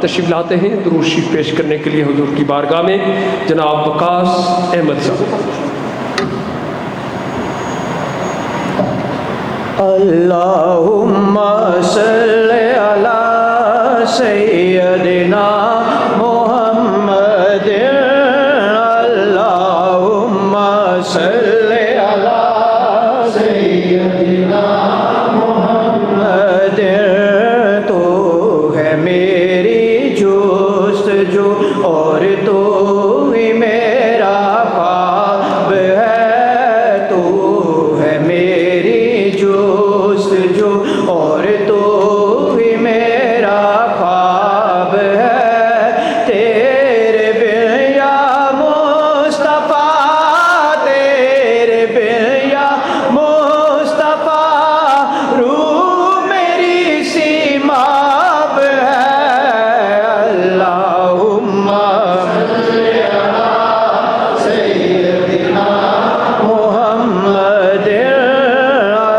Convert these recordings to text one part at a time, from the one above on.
تشریف لاتے ہیں درود شریف پیش کرنے کے لیے حضور کی بارگاہ میں جناب وقاص احمد صاحب۔ اللہم صلی علی سیدنا محمد، اللہم صلی علی سیدنا محمد، تو ہے میری جستجو اور تو ہی میرا خواب ہے، تو ہے میری جستجو اور تو ہی میرا خواب ہے، تیرے بن یا مصطفیٰ، تیرے بن یا مصطفیٰ، روح میری سیماب ہے، اللہم صلی علی سیدنا محمد،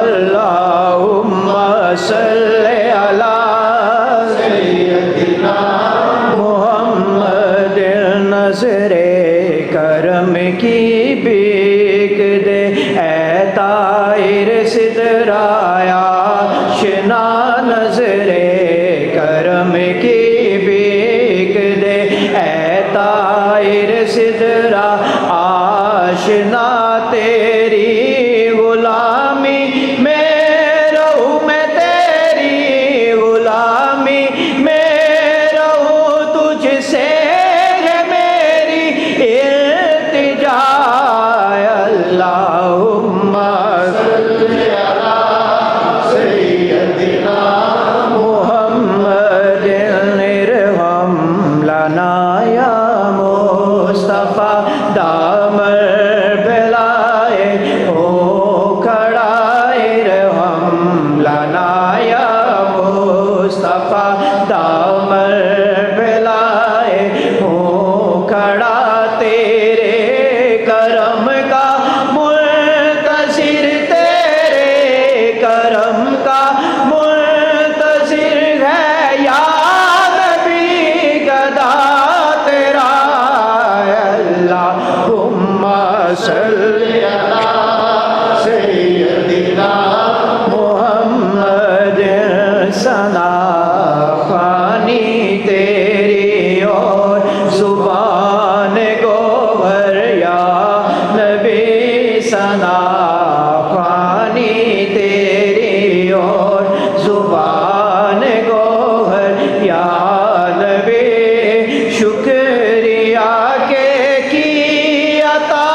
اللہم صلی علی سیدنا محمد، نظر کرم کی بھیک دے اے طاہر سدرایا شنا، نظر کرم کی بھیک دے اے طاہر سدرا آشنا، تیری غلامی میں رہوں، میں تیری غلامی میں رہوں، تجھ سے ہے میری التجا، اللہم صلی علی سیدنا محمد، ارحم لنا یا مصطفیٰ، دامن پھیلائے ہو کھڑا، ارحم لنا یا مصطفیٰ، دامن پھیلائے ہو کھڑا، تیرے کرم کا منتظر، تیرے کرم کا منتظر ہے یا نبی گدا تیرا، اللہم صلی علی سیدنا محمد، ثنا خوانی تیری اور زبان گوہر یا نبی، ثنا خوانی تیری اور زبان گوہر یا نبی، شکریہ کے کی عطا،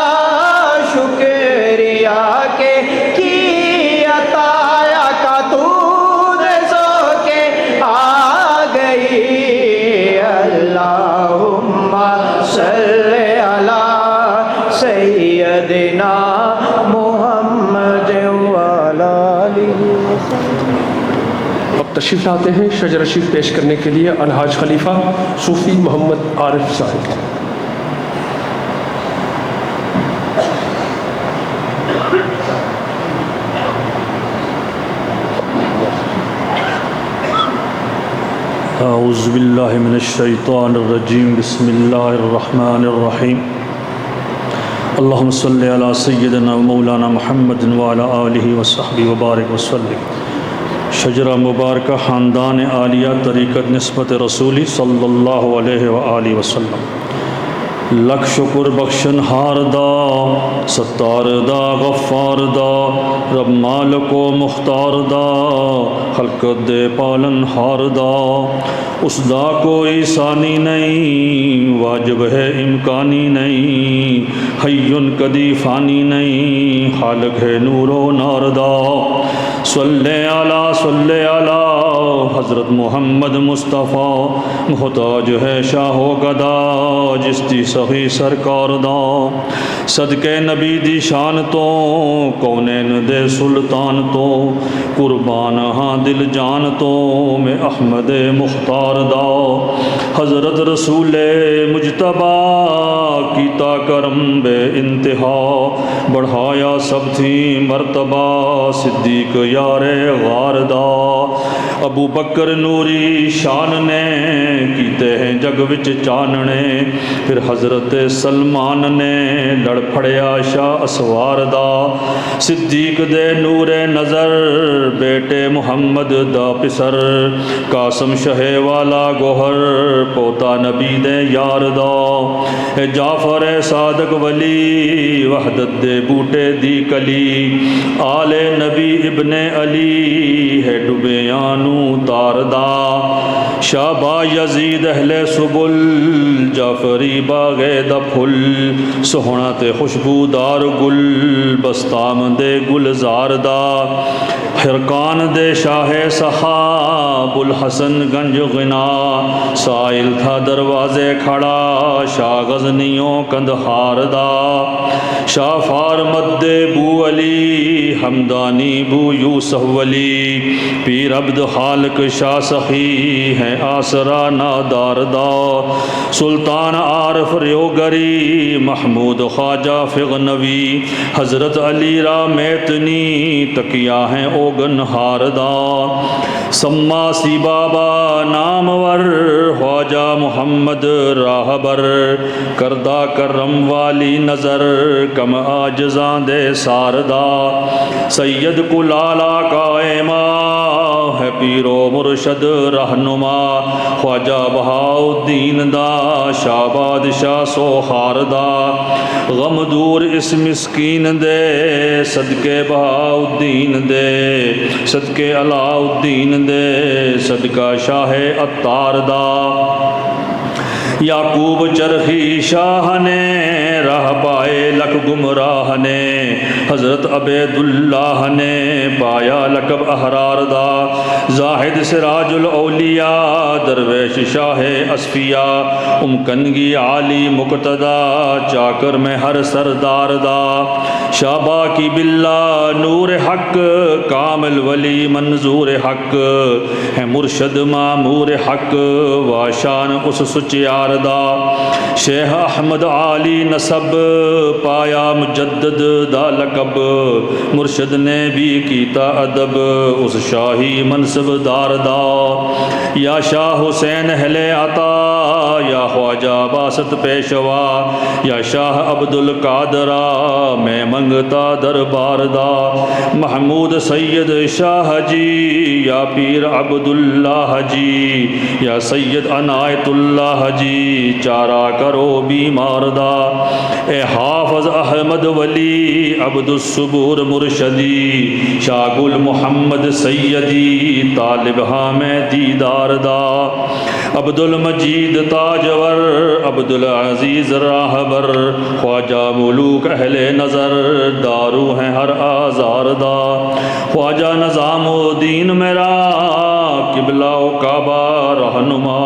شکریہ کے کی عطا، کا تو سو کے آ گئی، اللہم صلی علی سیدنا محمد وعلی آلہ وسلم۔ اب تشریف لاتے ہیں شجرہ شریف پیش کرنے کے لیے الحاج خلیفہ صوفی محمد عارف صاحب۔ اعوذ باللہ من الشیطان الرجیم، بسم اللہ الرحمن الرحیم، اللہم صلی علی سیدنا و مولانا محمد وعلی آلہ وصحبہ وبارک وسلم۔ شجرہ مبارکہ خاندان عالیہ طریقت نسبت رسولی صلی اللہ علیہ وآلہ وسلم، لکھ شکر بخشن ہار دا، ستار دا، غفار دا، رب مالک و مختار دا، خلقت دے پالن ہار دا، اس دا کوئی ثانی نہیں، واجب ہے امکانی نہیں، حیٌ کدی فانی نہیں، خالق ہے نور و نار دا، صلی علی حضرت محمد مصطفیٰ، محتاج ہے شاہ و گدا، جس دی سخی سرکار دا، صدقے نبی دی شان تو، کونین دے سلطان تو، قربان ہاں دل جان تو، میں احمد مختار دا، حضرت رسول مجتبہ کیتا کرم بے انتہا، بڑھایا سب تھی مرتبہ، صدیق یار غار دا، ابو بکر نوری شان نے کیتے جگ وچ چاننے. پھر حضرت سلمان نے لڑ پھڑیا شاہ اسوار دا. صدیق دے نور نظر بیٹے محمد دا پسر. قاسم شہ والا گوہر پوتا نبی دے یار دا. جعفر صادق ولی وحدت دے بوٹے دی کلی. آل نبی ابن علی ہے ڈبیانو تار دا. شابا یزید اہل سبل جعفری باغے دا پھل. سوہنا تے خوشبودار گل بستام دے گلزار دا. حرکان دے شاہ صحاب الحسن گنج غنا. سائل تھا دروازے کھڑا شاہ غزنیوں کندہار دا. شاہ فارمد دے بو علی حمدانی بو یوسف ولی. پیر عبد خالق شاہ سخی ہے آسرا نادار دا. سلطان عارف ریوگری محمود خواجہ فغنوی. حضرت علی را میتنی تکیہ ہیں اوگن ہار دا. سماسی بابا نامور خواجہ محمد راہبر. کردہ کرم والی نظر کم آجزاں دے ساردا. سید کلالا قائمہ ہے پیرو مرشد رہنما. خواجہ بہاؤالدین دا شاہ بادشاہ سوخار دا. غم دور اس مسکین دے صدقے بہاؤالدین دے. صدقے علاؤالدین دے صدقہ شاہ عطار دا. یعقوب چرخی شاہ نے راہ پائے لک گمراہ نے. حضرت عبید اللہ نے پایا لقب احرار دا. زاہد سراج الاولیاء درویش شاہ اصفیاء. کنگی عالی مقتدا چاکر میں ہر سردار دا. شابا کی باللہ نور حق کامل ولی منظور حق. ہے مرشد معمور حق واشان اس سچیار دا. شیخ احمد عالی نسب پایا مجدد دا لقب. مرشد نے بھی کیتا ادب اس شاہی منصب دار دا. یا شاہ حسین اہل عطا یا خواجہ باسط پیشوا. یا شاہ عبد القادرہ میں منگتا دربار دا. محمود سید شاہ جی یا پیر عبداللہ جی. یا سید عنایت اللہ جی چارہ کرو بیمار دا. اے حافظ احمد ولی عبد الصبور مرشدی. شاہ گل محمد سیدی طالب ہاں میں دیدار دا. عبد المجید تاجور عبد العزیز راہبر. خواجہ ملوک اہل نظر دارو ہیں ہر آزار دا. خواجہ نظام الدین میرا قبلہ و کعبہ رہنما.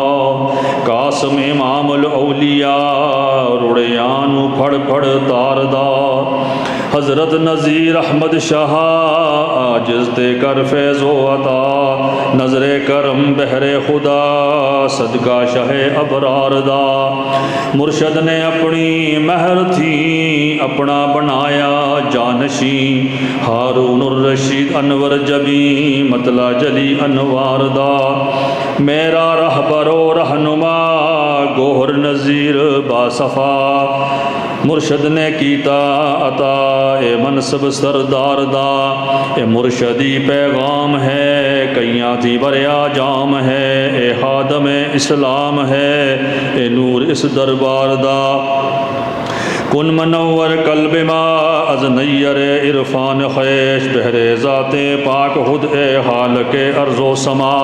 قاسم امام الاولیاء رڑیانو پھڑ پھڑ تار دا. حضرت نذیر احمد شاہ عاجز تے کر فیض و عطا. نظر کرم بہر خدا صدقہ شاہ ابرار دا. مرشد نے اپنی مہر تھی اپنا بنایا جانشین. ہارون الرشید انور جبی مطلع جلی انوار دا. میرا رہبر و رہنما گوہر نذیر باصفا. مرشد نے کیتا عطا اے منصب سردار دا. اے مرشدی پیغام ہے کیاں تھی بریا جام ہے. اے خادم اسلام ہے اے نور اس دربار دا. کن منور قلب ما از نیر عرفان خیش. بہر ذات پاک خود اے خالق ارض و سما.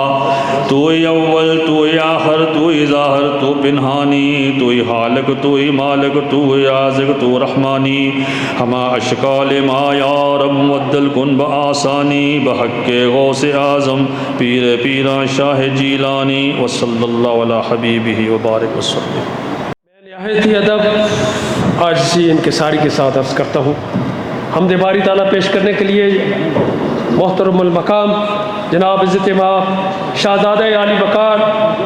تو اول تو آخر تو ظاہر تو پنہانی. تو خالق تو مالک تو رازق تو رحمانی. ہما اشکال ما یارم مودل کن بآسانی. بحق غوث اعظم پیر پیران شاہ جیلانی. وصلی اللہ علی حبیبہ وبارک وسلم. میں نہایت ہی ادب عاجزی انکساری کے ساتھ عرض کرتا ہوں. حمد باری تعالیٰ پیش کرنے کے لیے محترم المقام جناب عزت مآب شہزادہ عالی وقار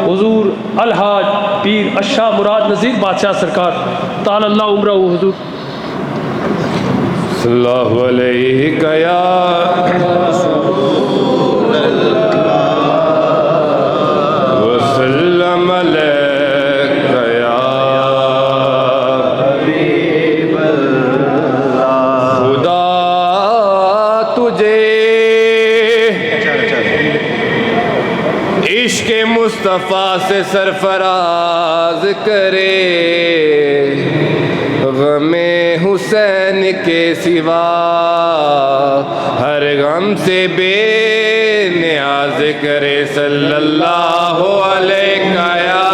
حضور الحاج پیر الشاہ مراد نذیر بادشاہ سرکار تعالی اللہ عمرہ حضور. صلی اللہ علیہ یا رسول اللہ وسلم علیہ سے سرفراز کرے، غم حسین کے سوا ہر غم سے بے نیاز کرے، صلی اللہ علیہ یا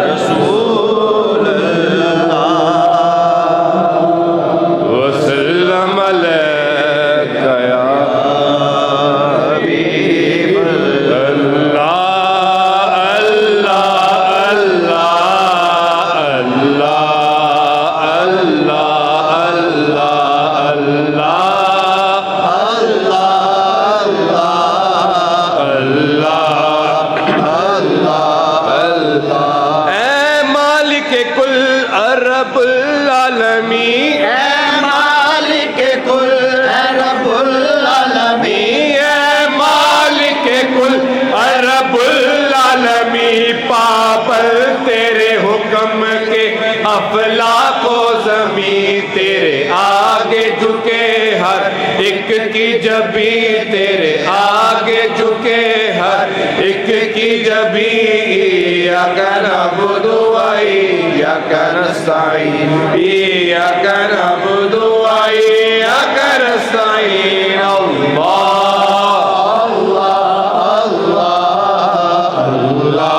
رسول اللہ وسلم علیہ یا حبیب اللہ اللہ اللہ اللہ اللہ اے مالک کل رب العالمین، اے مالک کل رب العالمین، اے مالک کل رب العالمین، پابل تیرے حکم کے افلاک و زمین، تیرے آگے جھکے ہر ایک کی جبین، تیرے آگے جھکے ہر ایک کی جبین، ایاک نعبد و ایاک نستعین، ایاک نعبد و ایاک نستعین، اللہ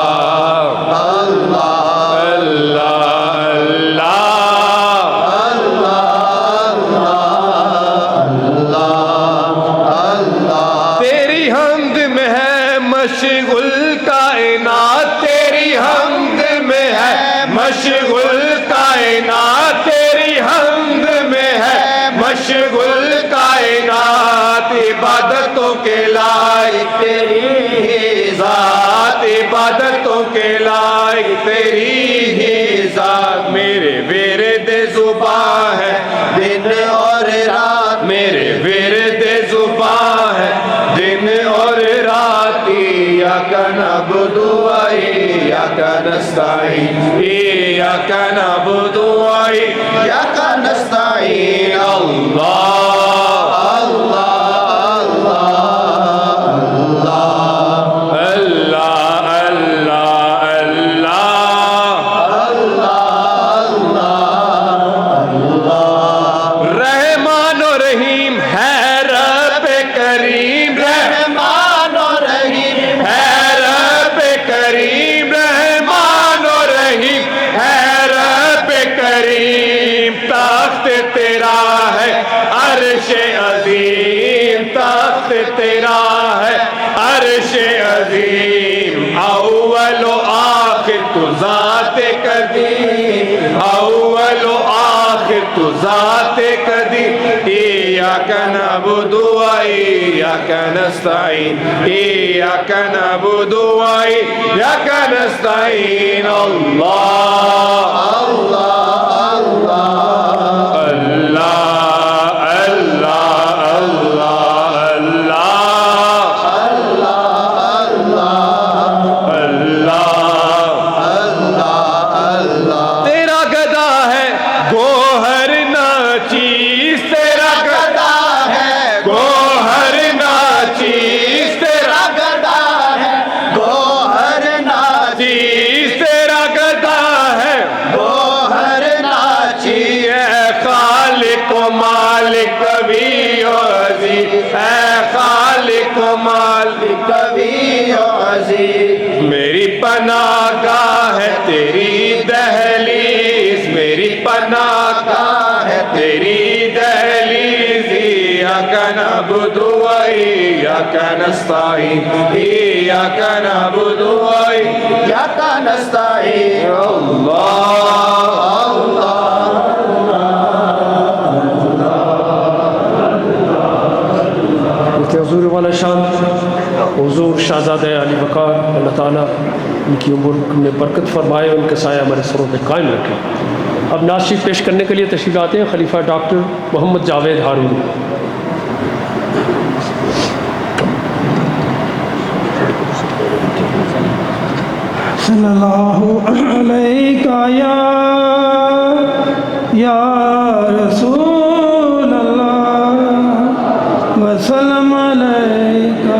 تیری حمد میں ہے مشغول کائنات، تیری حمد میں ہے مشغول کائنات، تیری حمد میں ہے مشغول کائنات، عبادتوں کے لائق تیری ہی ذات، عبادتوں کے لائق تیری ہی ذات، میرے ورد زباں ہے دن اور رات، میرے ورد زباں ہے دن اور رات، ایاک نعبد و ایاک نستعین، ایاک نعبد و ایاک نستعین، اللہ اللہ اللہ رحمان و رحیم ہے رب کریم، رحمان و رحیم ہے رب کریم، رحمان و رحیم ہے رب کریم، تخت تیرا ہے عرش عظیم، تخت تیرا ہے عرش عظیم، اول و آخر تو ذات قدیم، اول و آخر تو ذات قدیم، ایاک نعبد و ایاک نستعین، ایاک نعبد و ایاک نستعین، اللہ تیرا گدا ہے گوہر ناچیز، تیرا گدا ہے گوہر ناچیز، تیرا گدا ہے گوہر چیز، تیرا گدا ہے گوہر ناچی، اے خالق و مالک کبھی و عزیز، اے خالق و مالک کبھی عزیز، میری پناہ گاہ ہے تیری دہلیز، میری پناہ گاہ ہے تیری دہلیز، ایاک نعبد و ایاک نستعین، ایاک نعبد و ایاک نستعین، کہ حضور والا شان حضور شہزادہ علی وقار اللہ تعالیٰ ان کی عمر میں برکت فرمائے، ان کا سایہ ہمارے سروں پہ قائم رکھے۔ اب نعت پیش کرنے کے لیے تشریف لاتے ہیں خلیفہ ڈاکٹر محمد جاوید ہارون۔ صلی اللہ علیہ یا رسول اللہ وسلم علیکہ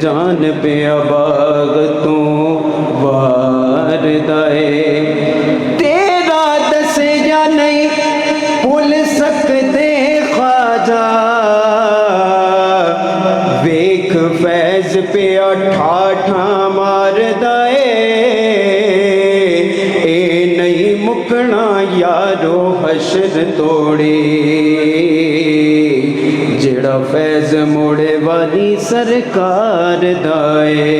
جان پہ اباغ تو واردائے تیرا دس یا نہیں بھول سکتے خواجہ ویکھ فیض پہ ٹھاٹھا ماردائے اے نہیں مکنا یارو حشر توڑی جڑا فیض موڑے والی سرکار دائے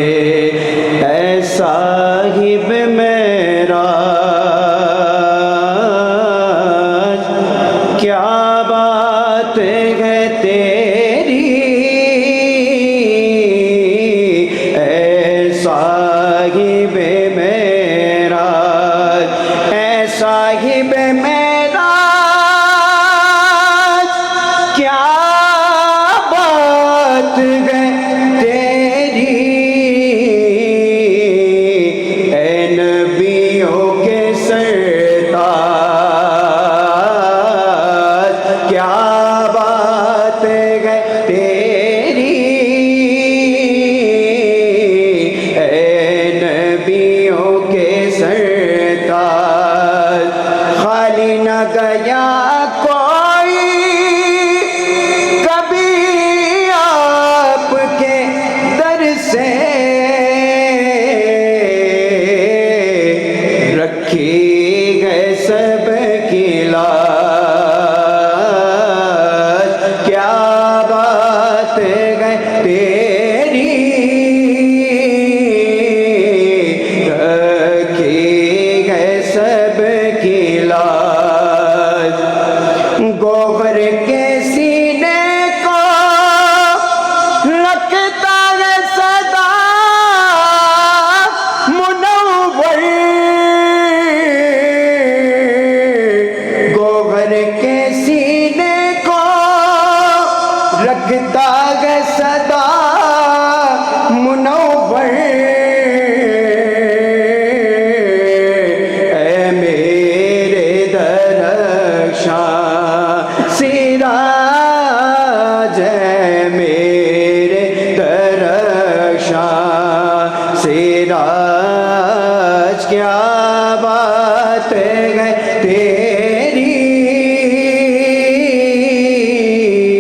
اے صاحب معراج کیا بات ہے تیری اے صاحب معراج اے صاحب معراج کیا بات ہے تیری اے نبیوں کے سرتاج کیا بات ہے تیری اے نبیوں کے سرتاج خالی نہ گیا کوئی کبھی آپ کے در سے رکھی گئے سب کی لاج کیا بات ہے تیری رکھی گئے سب کی لاج گوبر کے سینے کو رکھتا ہے صدا منور گوبر کے سینے کو رکھتا ہے صدا منور اے میرے درخشاں سراج اے میرے درخشاں سراج کیا بات ہے تیری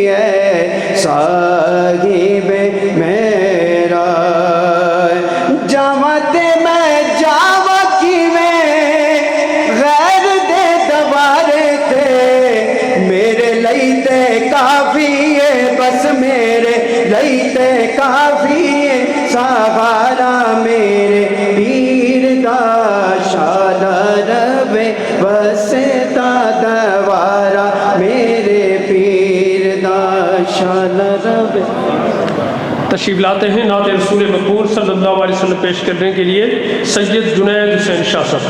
اے صاحب معراج جامت میں جاوا کی میں غیر دے دوارے تے میرے لئیتے کافی ہے بس میرے لئیتے کافی ہے سہارا میرے پیر دا شالا روے وستا دوارا میرے پیر دا شالا روے تشریف لاتے ہیں نعت رسول مقبول صلی اللہ علیہ وسلم پیش کرنے کے لیے سید جنید حسین شاہ صاحب.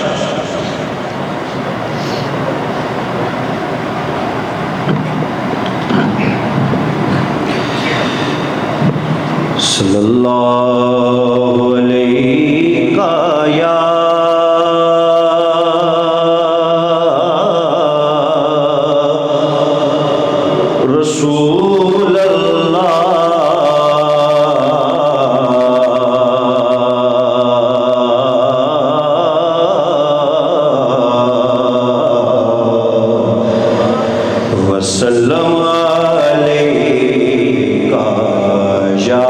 صلی اللہ علیہ یا رسول اللہ وسلم علیکہ یا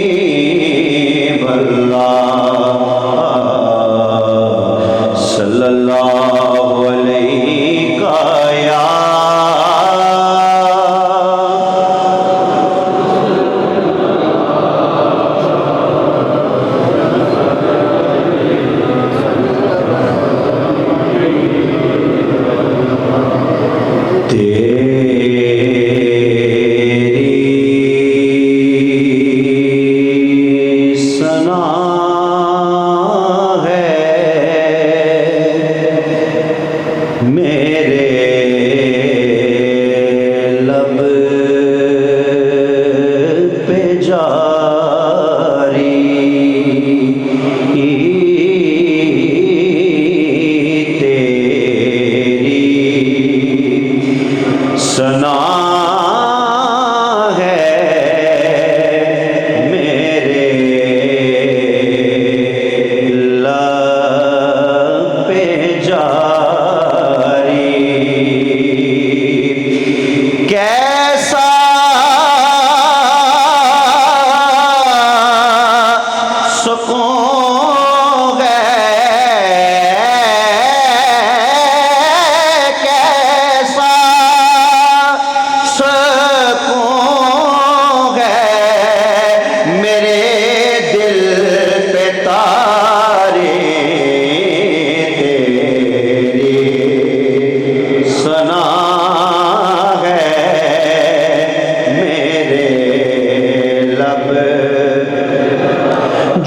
حبیب اللہ صلی اللہ علیہ یا جاری تیری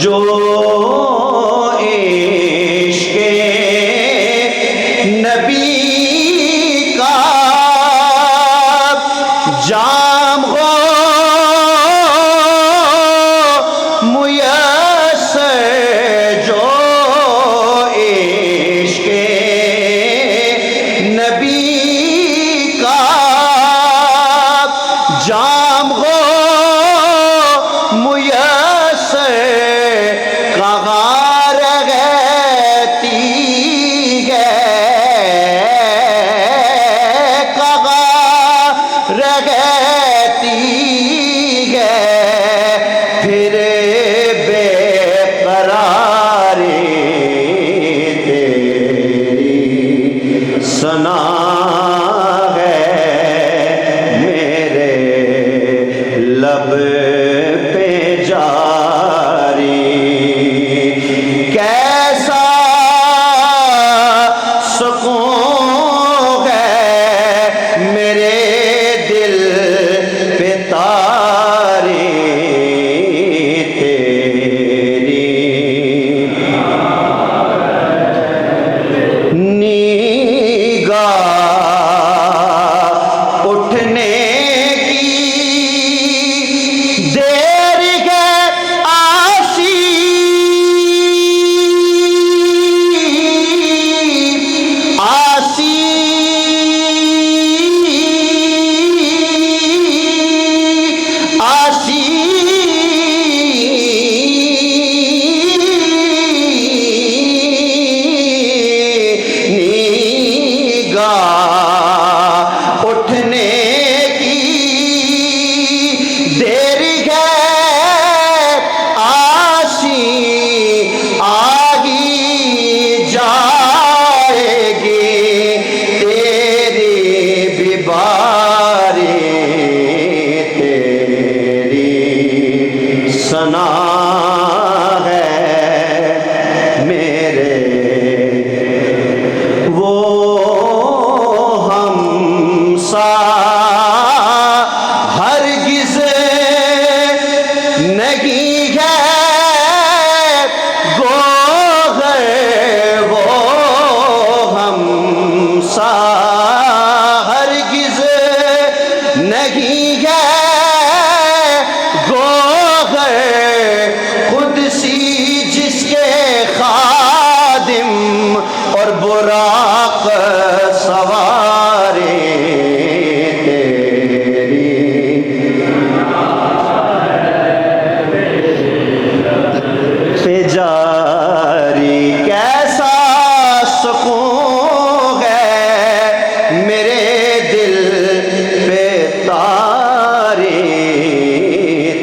جو عشق نبی کا جام ہو میسر، جو عشق نبی کا جام ہو میسر، کہاں رہتی ہے، کہاں رہتی ہے، پھر بے قراری تیری ثنا ہے میرے لب پہ جاری، کیسا سکون ہے میرے دل پہ تاری تیری نگاہ اٹھنے کی دیر ہے آسی، آسی آسی نگاہ اٹھنے کی دیر ہے آسی، آگی جائے گی تیری بھی باری، تیری ثنا ہے میرے وہ ہم سا ہرگز نہیں ہے، گوہر وہ ہم سا ہرگز نہیں ہے، گوہر قدسی جس کے خادم اور براق سوارے تیری پہ جاری، کیسا سکون ہے میرے دل پہ تاری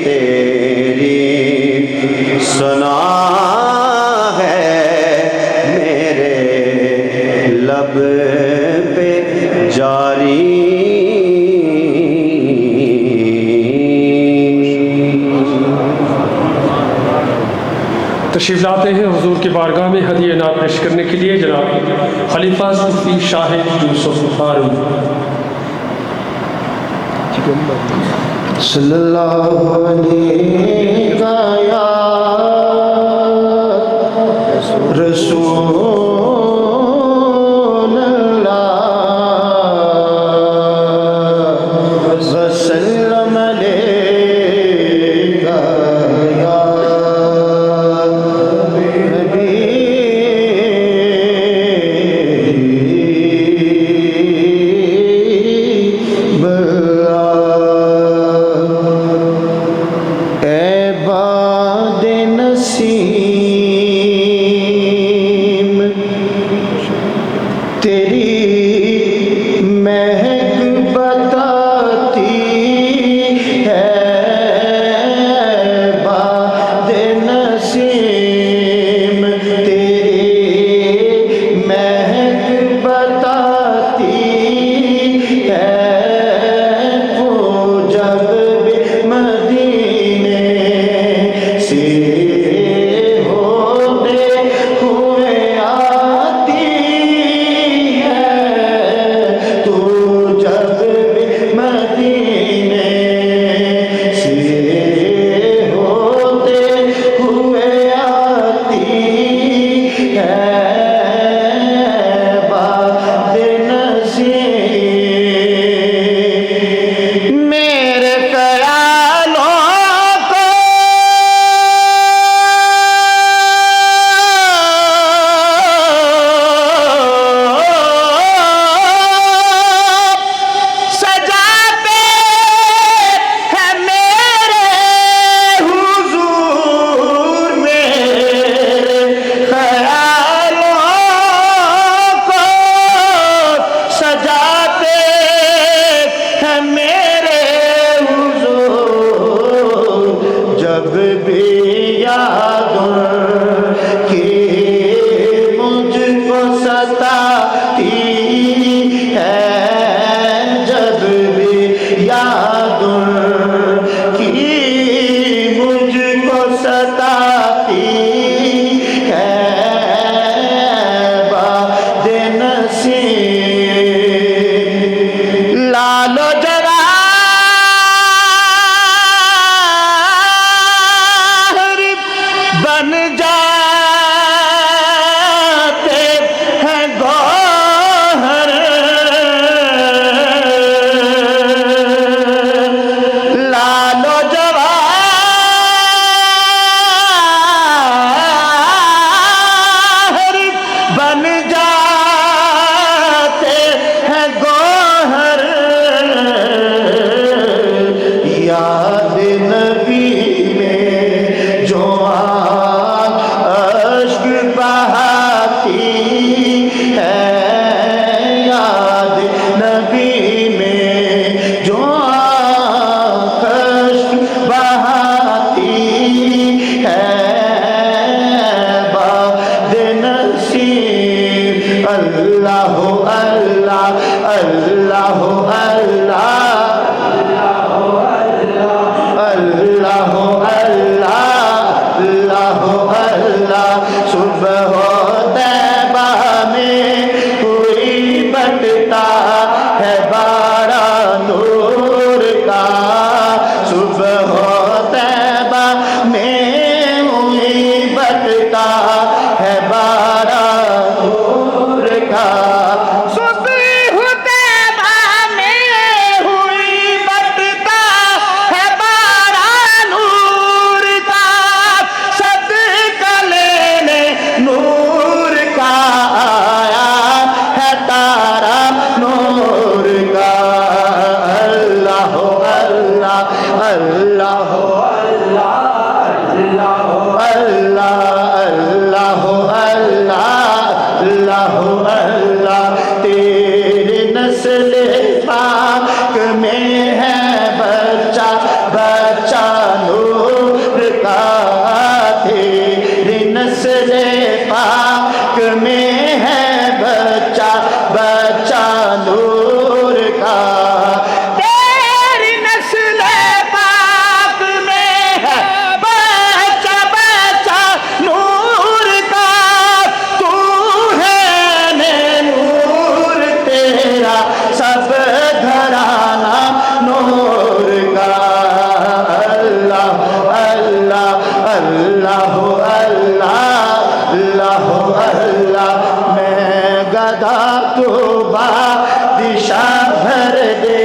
تیری ثنا ہے میرے لب پہ جاری۔ تشریف لاتے ہیں حضور کی بارگاہ میں ہدیہ نعت پیش کرنے کے لیے جناب خلیفہ صوفی شاہد یوسف ہارون۔ صلی اللہ علیہ یا رسول اللہ وسلم علیہ یا حبیب اللہ، اے باد نسیم تیری مہک بتاتی ہے، باد نسیم تیری مہک بتاتی ہے، وہ جب بھی مدینے سے کہ مجھ کو ستاتی ہے جب بھی یاد کی مجھ کو ستاتی ہے باد نصیب لال و جواہر بن جاتے ہیں گوہر لال و جواہر بن جاتے ہیں گوہر یاد نبی میں جو اشک بہاتی ہے یاد نبی میں جو اشک بہاتی ہے باد نصیب اللہ اللہ اللہ اللہ اللہ اللہ صبح طیبہ میں کوئی بٹتا ہے بارہ نور کا صبح طیبہ میں کوئی بٹتا ہے بارہ نور کا اللہ اللہ اللہ اللہ تیرے نسل پاک میں ہے بچہ بچہ نور کا تیرے نسل پاک میں ہے بچہ بچہ نور کا سب گھرانہ نور کا اللہ اللہ اللہ اللہ اللہ میں گدا تو بادشاہ بھر دے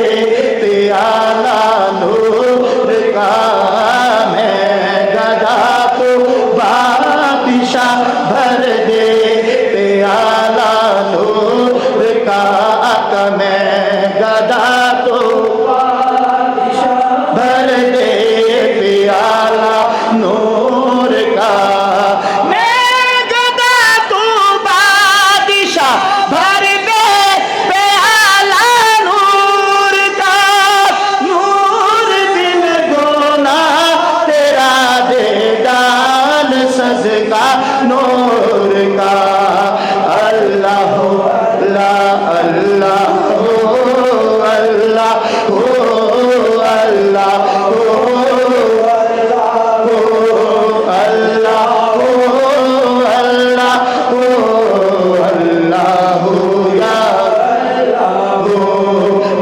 پیالہ نور کا میں گدا تو بادشاہ بھر دے پیالہ نور کا میں گدا تو بھر دے پیالہ نور کا میں گدا تو بادشاہ بھر دے پیالہ نور کا نور بن گونا تیرا دے ڈال صدقہ نور کا اللہ اللہ اللہ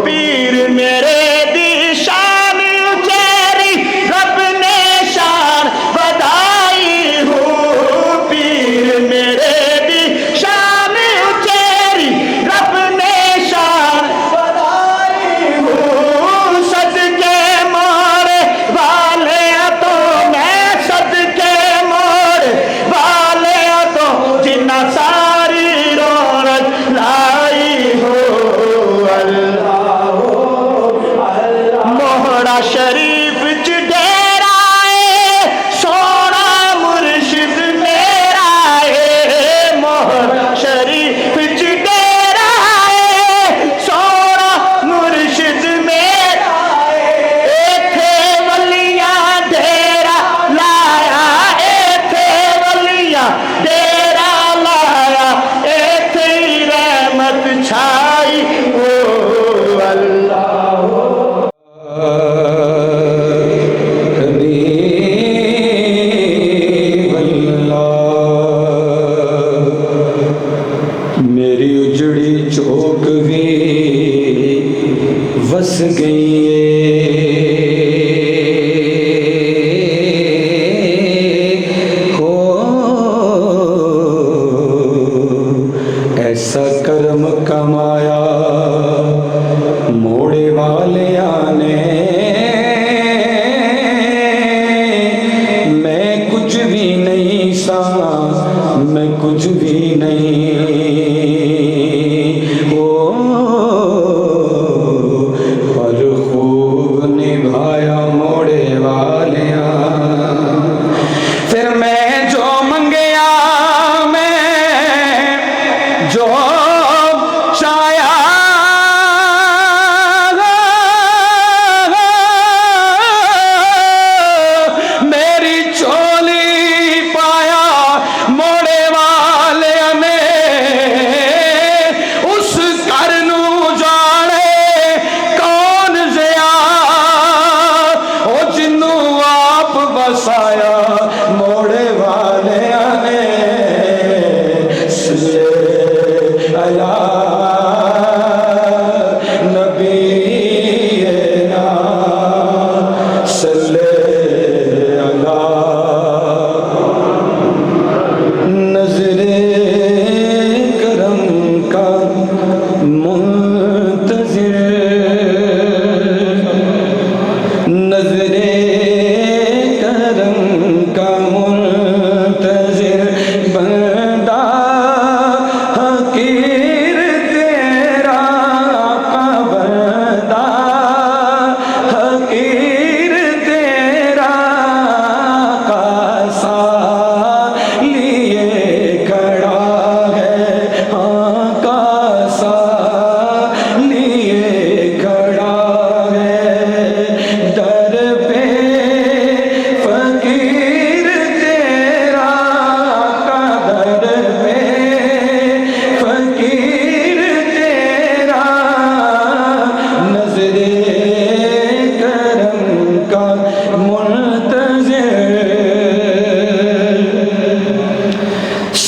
پیر میرے دی شان اچیری رب نے شان بدائی ہوں پیر میرے دی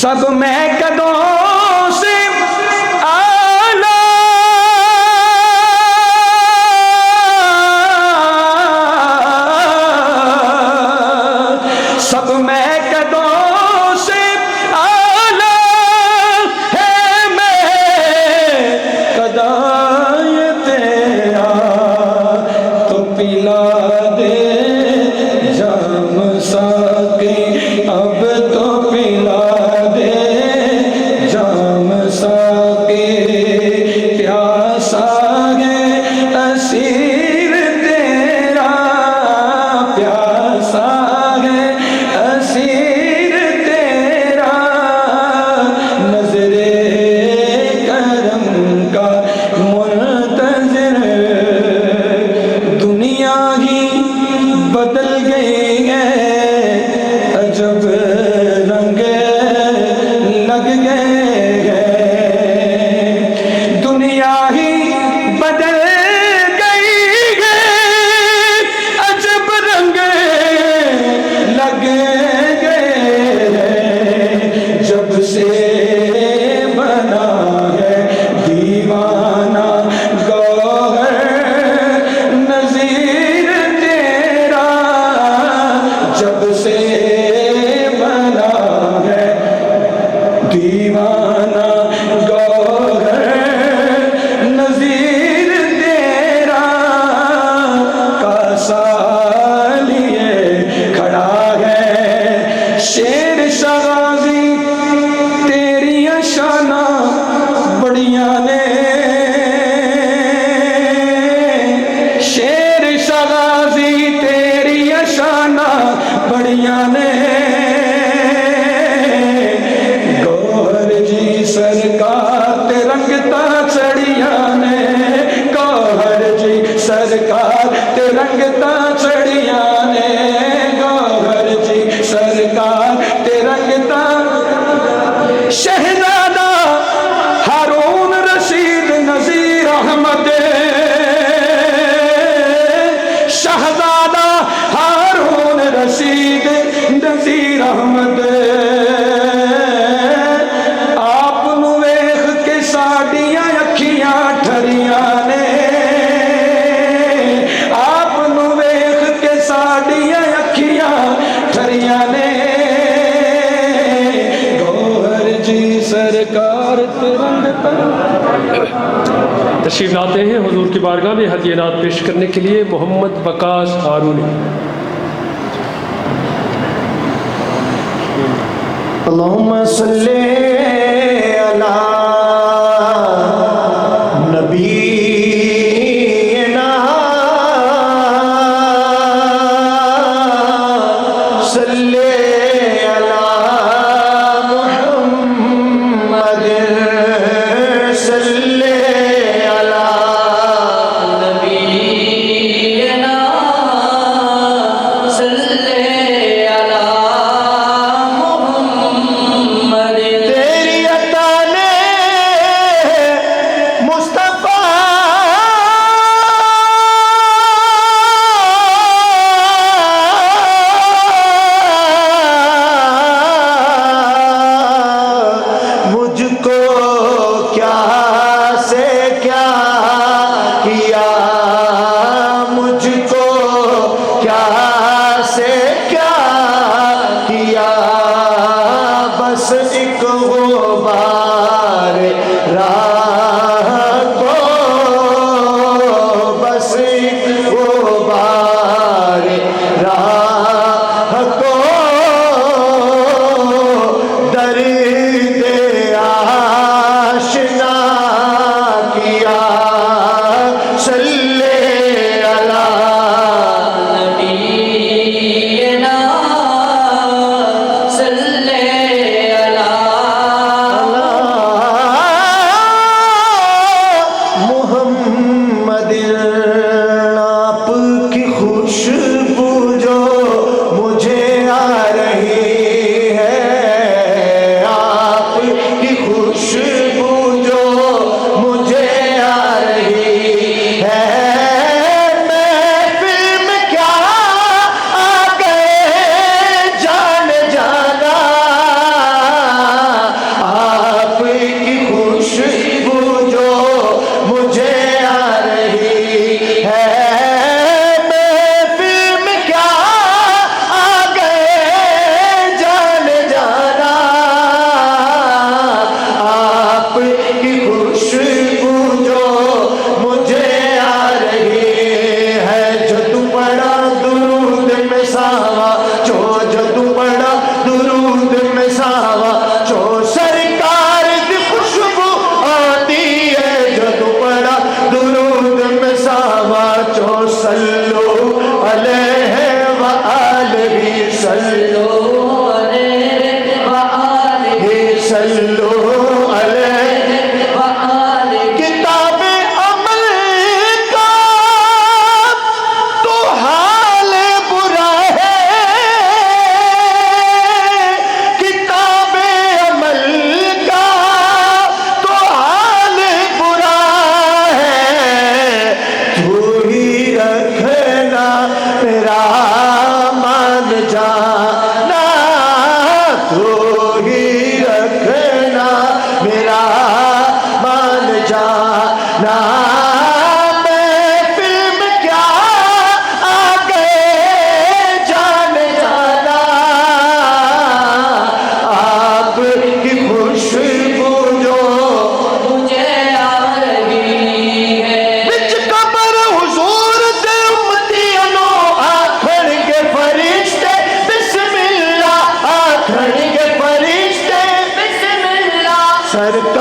سب مہکدوں سے سب مہکدوں سے اعلیٰ ہے میں قدائے تیرا، تو پلا دے جام ساقی، اب تو پلا دے جام ساقی، پیاسا ہے اسیر تیرا، پیاسا اسیر تیرا، نظر کرم کا منتظر، دنیا ہی بدل گئی ہے، عجب رنگ لگ گئے ہیں، دنیا ہی بدل گئی ہے، عجب رنگ لگ گئے ہیں، جب سے بنا ہے دیوانہ گوہر نظیر تیرا، جب سے بنا ہے دیوانہ گوہر نظیر تیرا، کاسا لیے کھڑا ہے شیر شغازی، تیری شانہ بڑیاں نے، شیر شغازی تیری شانہ بڑیاں نے، گوہر جی سرکار تے رنگتا چڑیاں نے، گوہر جی سرکار تے رنگتا چڑیاں نے، گوہر جی سرکار تے رنگتا، شہزادہ ہارون رشید نذیر احمد، شہزادہ ہارون رشید نذیر احمد، آپ نو ویکھ کے ساڈیاں اکھیاں ٹھریاں نے، آپ نو ویکھ کے ساڈیاں اکھیاں ٹھریاں نے، گوہر جی سرکار ترنگ پر۔ تشریف لاتے ہیں حضور کی بارگاہ میں ہدیہ نعت پیش کرنے کے لیے محمد وقاص ہارونی۔ اللہم صلی علی نبینا صلی علی محمد صلی علی نبینا صلی علی محمد، تیرے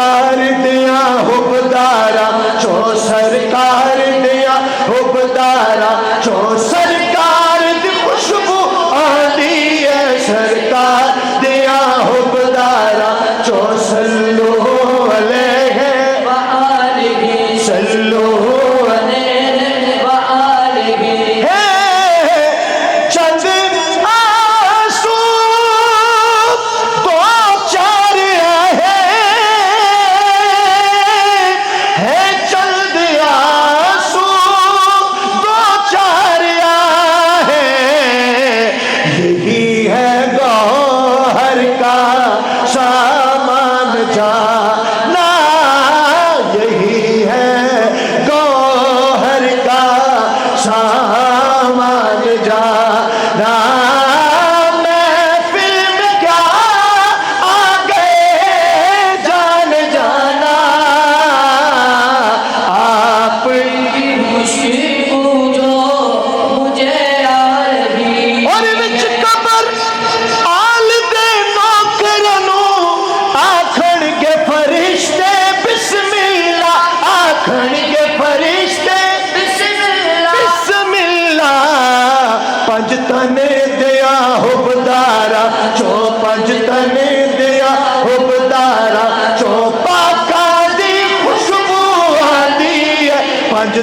سرکار دیا حبدارا چو سرکار دیا حبدارا چو سرکار دی خوشبو آدھی ہے سرکار دیا حبدارا چو سلو علیہ سلو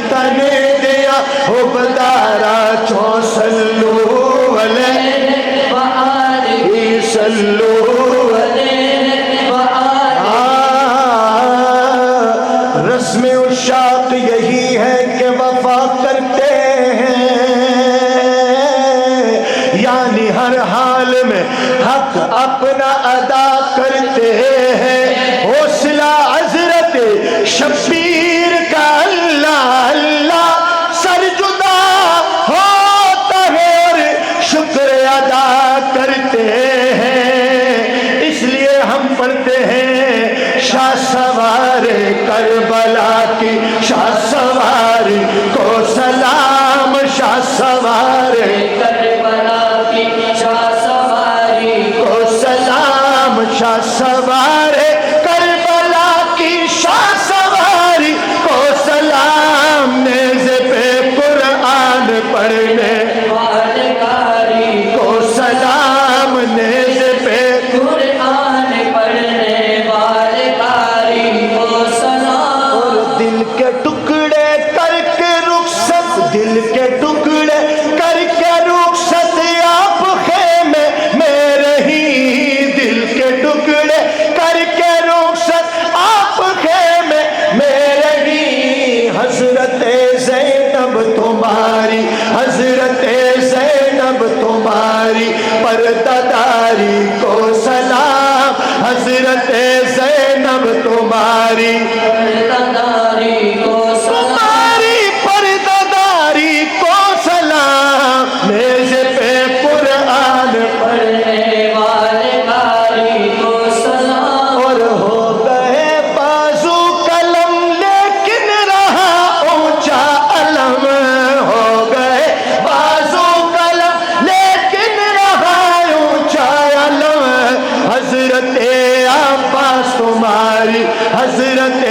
تنے دیا حبدارا چو سلو علیہ سلو رسم عشاق یہی ہے کہ وفا کرتے ہیں یعنی ہر حال میں حق اپنا ادا کرتے ہیں حوصلہ حضرت شبیر کا اللہ اللہ سر جدا ہوتا ہے اور شکر ادا کرتے ہیں اس لیے ہم پڑھتے ہیں شاہ سوار کربلا کی شاہ سوار کو سلام شاہ سوار کربلا کی شاہ سواری کو سلام شاہ سوار کربلا کی شاہ سواری کو سلام نیزے پہ قرآن پڑھنے والے کاری کو سلام نیزے پہ قرآن پڑھنے والے کاری کو سلام اور دل کے ٹکڑے کر کے رخصت دل کے ٹکڑے کر کے رخصت آپ خیمے میں رہی دل کے ٹکڑے کر کے رخصت آپ خیمے میں رہی حضرت زینب تمہاری حضرت زینب تمہاری پرداداری کو سلام حضرت زینب تمہاری پرداداری کو تمہاری پرداداری کو سلام میزے پہ قرآن پڑھنے والے کاری کو سلام اور ہو گئے بازو قلم لیکن رہا اونچا علم ہو گئے بازو قلم لیکن رہا اونچا علم حضرت عباس تمہاری حضرت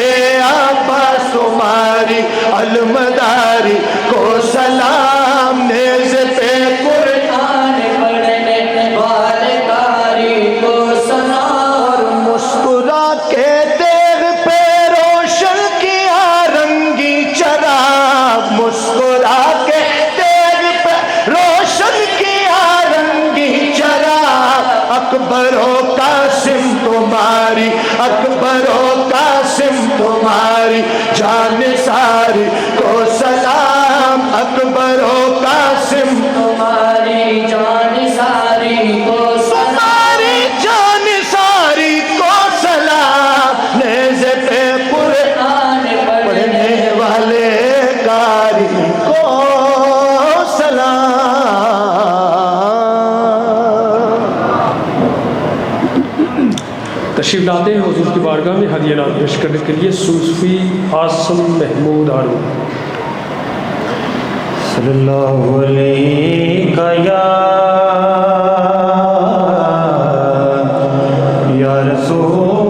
عباس تمہاری علمداری کو سلام نیزے پہ قرآن پڑھنے والے کاری کو سلام اور مسکرا کے تیغ پہ روشن کیا رنگی چراغ مسکرا کے تیغ پہ روشن کیا رنگی چراغ اکبر و قاسم تمہاری اکبر و قاسم تمہاری جان ساری کو سلام اکبر و قاسم تمہاری جان ساری کو تمہاری جان ساری کو سلام نیزے پہ قرآن پڑھنے والے کاری کو سلام تشریف لاتے ہیں حضور کی بارگاہ میں ہدیہ نام پیش کرنے کے لیے صوفی عاصم محمود ہارون صلی اللہ علیہ یا رسول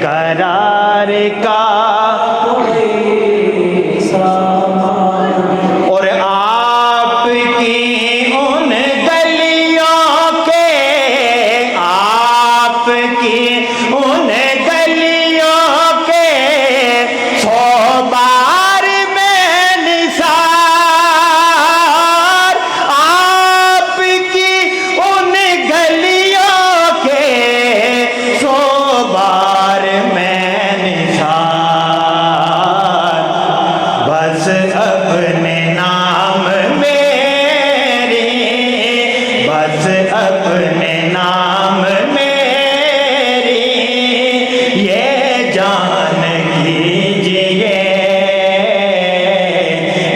قرار کا اور آپ کی ان گلیوں کے آپ کی ان گلیوں کے 100 بار میں نثار آپ کی ان گلیوں کے 100 بار میں نثار بس اپنے نام میری بس اپنے نام میری یہ جان کیجیے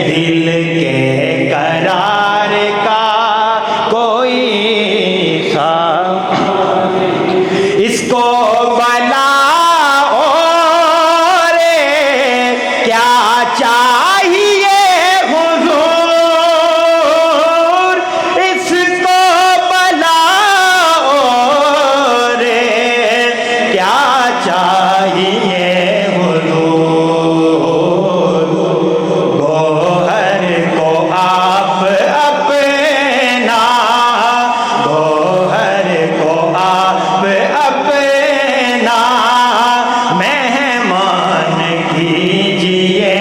دل کے قرار کا کوئی سا اس کو بلا اور کیا چاہیے حضور اس کو بلا اور کیا چاہیے حضور گوہر کو آپ اپنا گوہر کو آپ اپنا مہمان کیجیے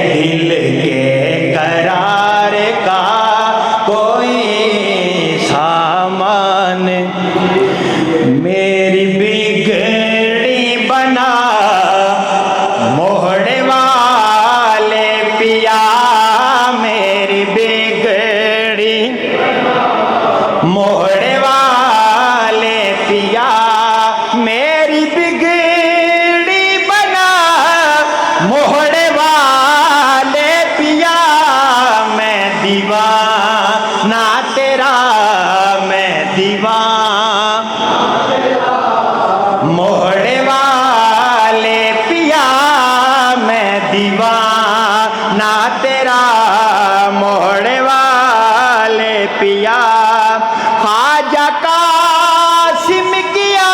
دل کے قرار کا کوئی سامان میری بگڑی بنا موہڑے والے پیا میری بگڑی موہڑے والے پیا میری بگڑی بنا موہڑے والے پیا میں دیوانہ تیرا میں دیوانہ موہڑے والے پیا میں دیوانہ تیرا موہڑے والے پیا خواجہ قاسم کیا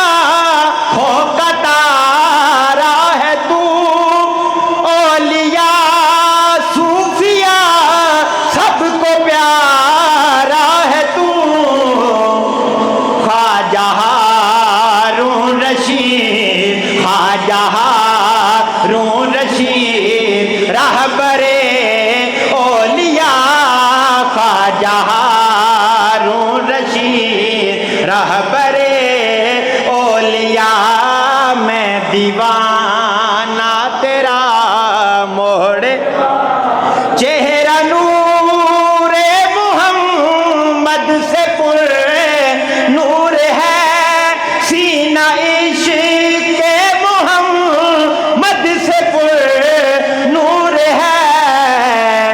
ہو کتارا ہے تو اولیاء صوفیاء سب کو پیارا ہے تو خواجہ ہارون رشید خواجہ ہارون رشید رہبر اولیاء خواجہ ہارون رشید رہبر اولیاء میں دیوانہ تیرا موڑے چہرہ نور محمد سے پر نور ہے سینہ عشق محمد سے پر نور ہے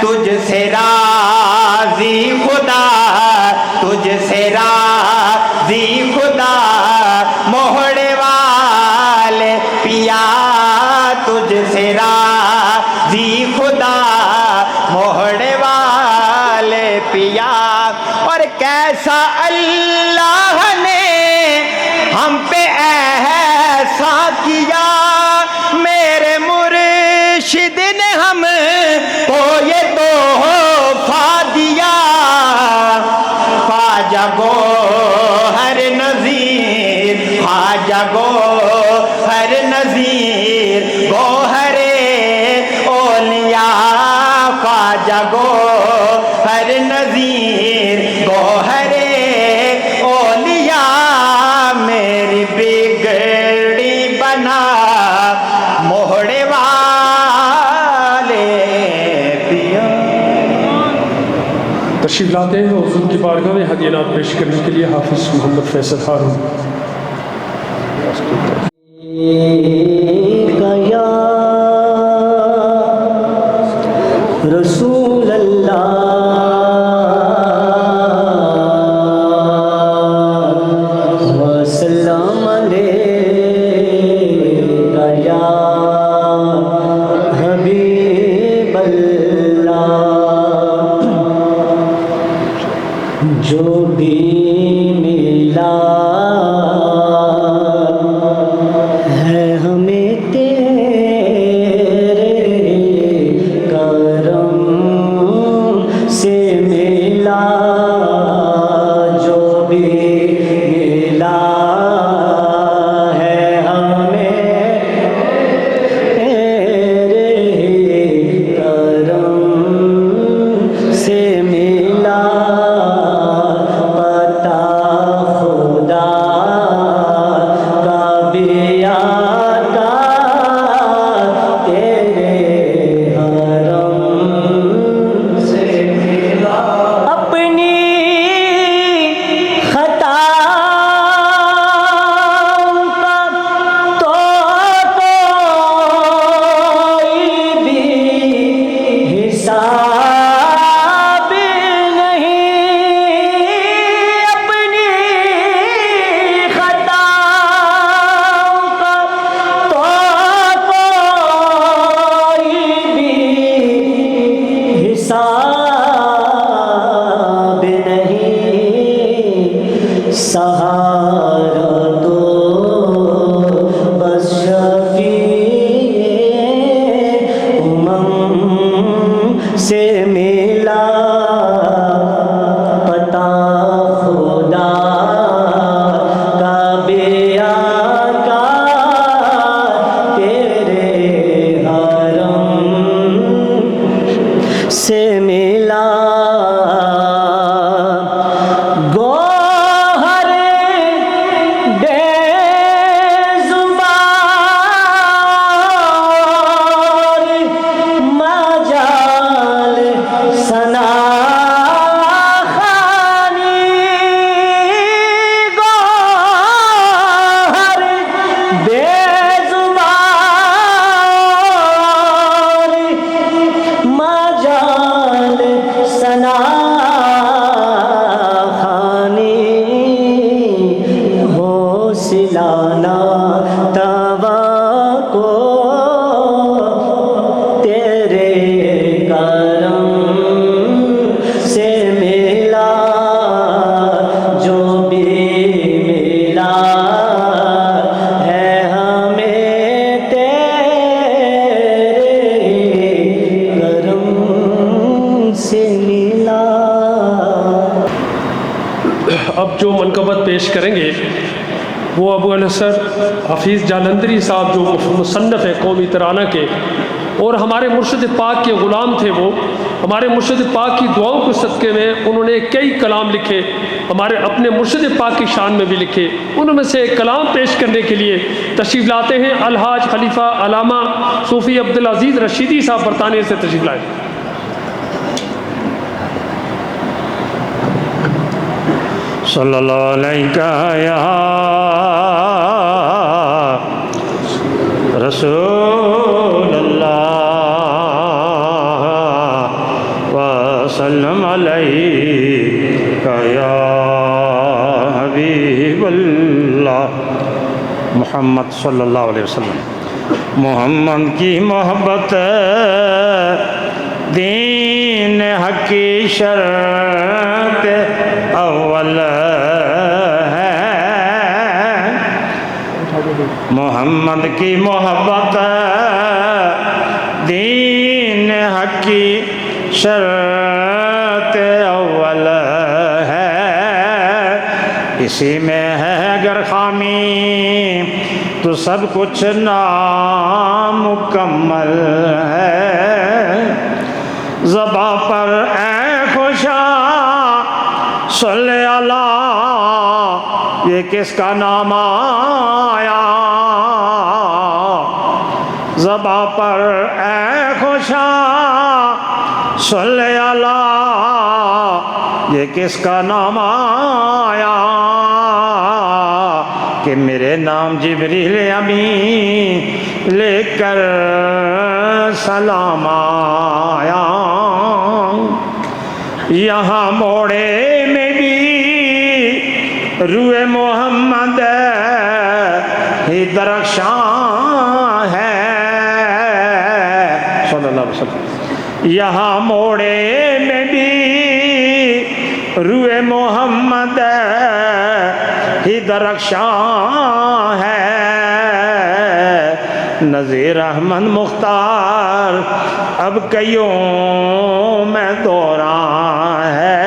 تجھ سے راضی خدا تجھ سے راضی خدا موہڑے والے پیا تجھ سے راضی خدا موہڑے والے پیا اور کیسا اللہ نے ہم پہ احسان کیا میرے مرشد نے ہم کو یہ تحفہ دیا خواجہ گوہر نذیر خواجہ گوہر نذیر گوہر اولیاء خواجہ گوہر نذیر گوہر اولیاء میری بگڑی بنا موہڑے والے پیا تشریف لاتے ہیں حضور کی بارگاہ میں ہدیہ نعت پیش کرنے کے لیے حافظ محمد فیصل ہارون یا رسول اللہ وسلم علیکہ یا حبیب اللہ جو بھی ملا زمانہ توقع تیرے کرم سے ملا، جو بھی ملا ہے ہمیں تیرے کرم سے ملا۔ اب جو منقبت پیش کریں گے وہ ابو الحسن حفیظ جالندری صاحب جو مصنف ہے قومی ترانہ کے، اور ہمارے مرشد پاک کے غلام تھے۔ وہ ہمارے مرشد پاک کی دعاؤں کے صدقے میں انہوں نے کئی کلام لکھے، ہمارے اپنے مرشد پاک کی شان میں بھی لکھے۔ ان میں سے ایک کلام پیش کرنے کے لیے تشریف لاتے ہیں الحاج خلیفہ علامہ صوفی عبدالعزیز رشیدی صاحب برطانیہ سے تشریف لائے۔ صلی اللہ علیہ یا رسول اللہ وسلم علیہ یا حبیب اللہ محمد صلی اللہ علیہ وسلم۔ محمد کی محبت دین حق کی شرط اول ہے، محمد کی محبت دین حق کی شرط اول ہے، اسی میں ہے اگر خامی تو سب کچھ نامکمل ہے۔ زباں پر اے خوشا صلی اللہ، یہ کس کا نام آیا؟ زباں پر اے خوشا صلی اللہ، یہ کس کا نام آیا؟ کہ میرے نام جبریل امین لے کر سلام آیا۔ یہاں موڑے میں بھی روئے محمد ہی درخشاں ہے، صلی اللہ علیہ وسلم۔ یہاں موڑے میں بھی روئے محمد ہی درخشاں ہے، نذیر احمد مختار اب کئیوں میں دوران ہے۔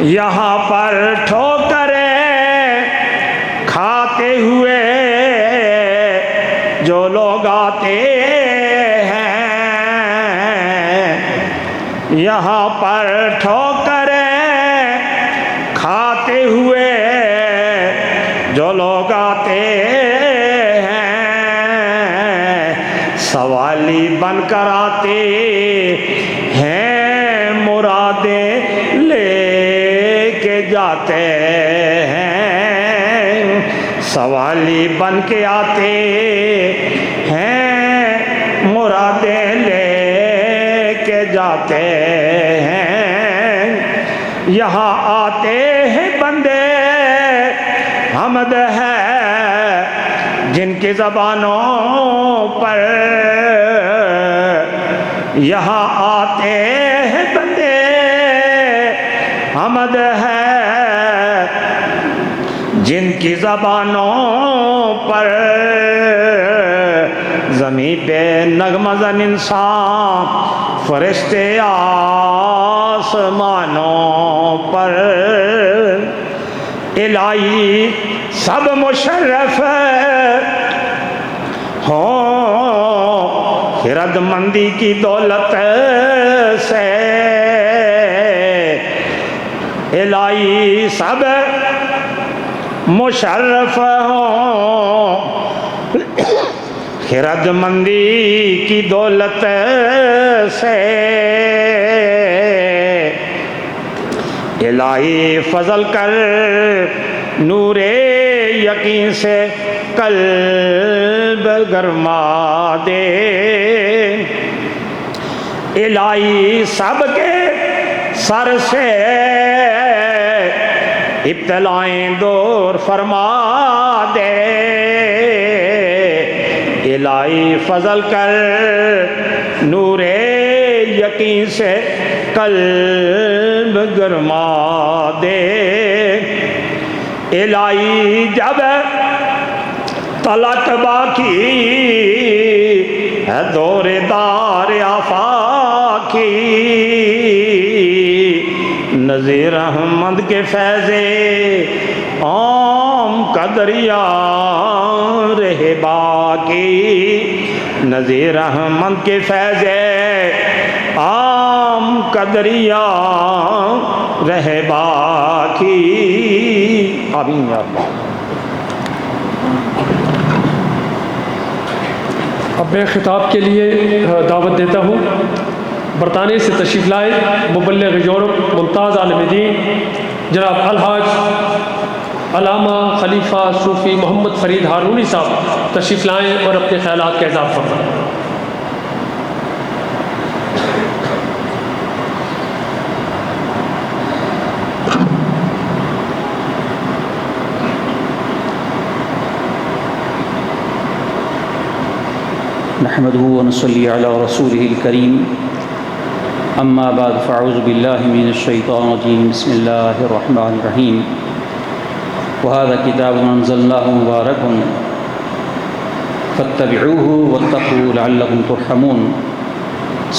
یہاں پر ٹھوکریں کھاتے ہوئے جو لوگ آتے ہیں، یہاں پر ٹھوکریں کھاتے ہوئے جو لوگ آتے ہیں، سوالی بن کر آتے ہیں، مرادیں لے کے جاتے ہیں، سوالی بن کے آتے ہیں، مرادیں لے کے جاتے ہیں۔ یہاں آتے ہیں بندے حمد ہے جن کی زبانوں پر، یہاں آتے ہیں بندے حمد ہے جن کی زبانوں پر، زمین پہ نغمہ زن انسان فرشتے آسمانوں پر، الہی سب مشرف ہوں خرد مندی کی دولت سے، الہی سب مشرف ہوں خرد مندی کی دولت سے، الہی فضل کر نور یقین سے قلب گرما دے، الہی سب کے سر سے ابتلائیں دور فرما دے، الہی فضل کر نور یقین سے قلب گرما دے، الہی جب تلک باقی ہے دور دار آفاقی، نظیر احمد کے فیض عام کا دریا رہے باقی، نظیر احمد کے فیض عام کا دریا رہے باقی، آمین یا اللہ۔ اب میں خطاب کے لیے دعوت دیتا ہوں برطانیہ سے تشریف لائے مبلغ یورپ ممتاز عالم دین جناب الحاج علامہ خلیفہ صوفی محمد فرید ہارونی صاحب تشریف لائیں اور اپنے خیالات کا اظہار فرمائیں۔ نحمده ونصلي على رسوله الكريم، اما بعد فاعوذ بالله من الشيطان الرجيم، بسم الله الرحمن الرحيم، وهذا كتاب انزلناه مبارك فاتبعوه واتقوا لعلكم ترحمون،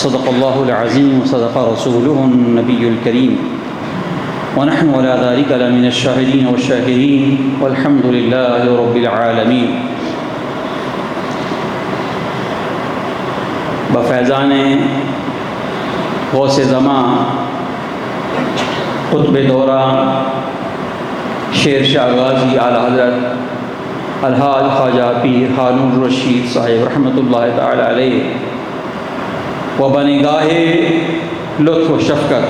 صدق الله العظيم وصدق رسوله النبي الكريم، ونحن على ذلك لمن الشاهدين والشاكرين، والحمد لله رب العالمين۔ بفیضان غوث زمان قطب دورہ شیر شاہ غازی اعلیٰ حضرت الحاج خواجہ پیر ہارون الرشید صاحب رحمۃ اللہ تعالی علیہ و بنگاہ لطف و شفقت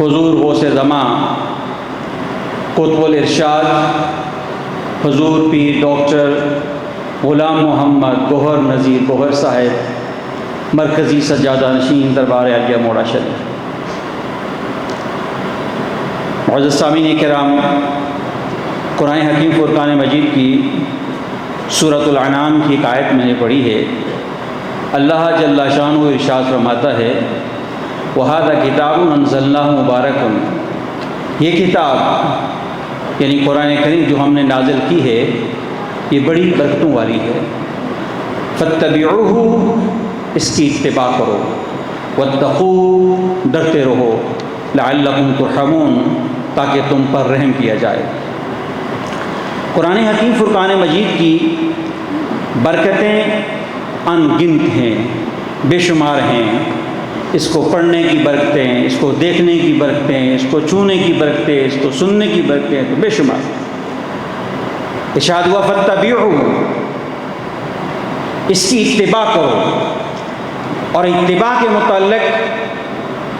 حضور غوث زمان قطب الارشاد حضور پیر ڈاکٹر غلام محمد گوہر نذیر گوہر صاحب مرکزی سجادہ نشین دربار عالیہ موڑا شریف، معزز سامعین کرام، قرآن حکیم فرقان مجید کی سورۃ الانعام کی ایک آیت میں نے پڑھی ہے، اللہ جل شانہ ارشاد فرماتا ہے وَهَذَا كِتَابٌ أَنزَلْنَاهُ مُبَارَكٌ، یہ کتاب یعنی قرآن کریم جو ہم نے نازل کی ہے یہ بڑی برکتوں والی ہے، فَاتَّبِعُوهُ اس کی اتباع کرو، وَاتَّقُوا ڈرتے رہو، لَعَلَّكُمْ تُرْحَمُونَ تاکہ تم پر رحم کیا جائے۔ قرآن حکیم فرقان مجید کی برکتیں ان گنت ہیں، بے شمار ہیں، اس کو پڑھنے کی برکتیں، اس کو دیکھنے کی برکتیں، اس کو چھونے کی برکتیں، اس کو سننے کی برکتیں تو بے شمار۔ ارشاد ہوا فَاتَّبِعُوا اس کی اتباع کرو، اور اتباع کے متعلق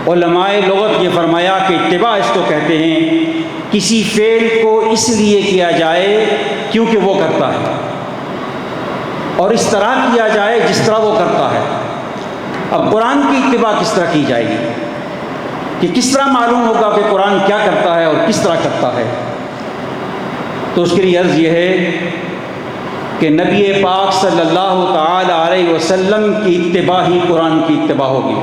علماء لغت یہ فرمایا کہ اتباع اس کو کہتے ہیں کسی فعل کو اس لیے کیا جائے کیونکہ وہ کرتا ہے، اور اس طرح کیا جائے جس طرح وہ کرتا ہے۔ اب قرآن کی اتباع کس طرح کی جائے گی کہ کس طرح معلوم ہوگا کہ قرآن کیا کرتا ہے اور کس طرح کرتا ہے؟ تو اس کے لیے عرض یہ ہے کہ نبی پاک صلی اللہ تعالی علیہ وسلم کی اتباع ہی قرآن کی اتباع ہوگی۔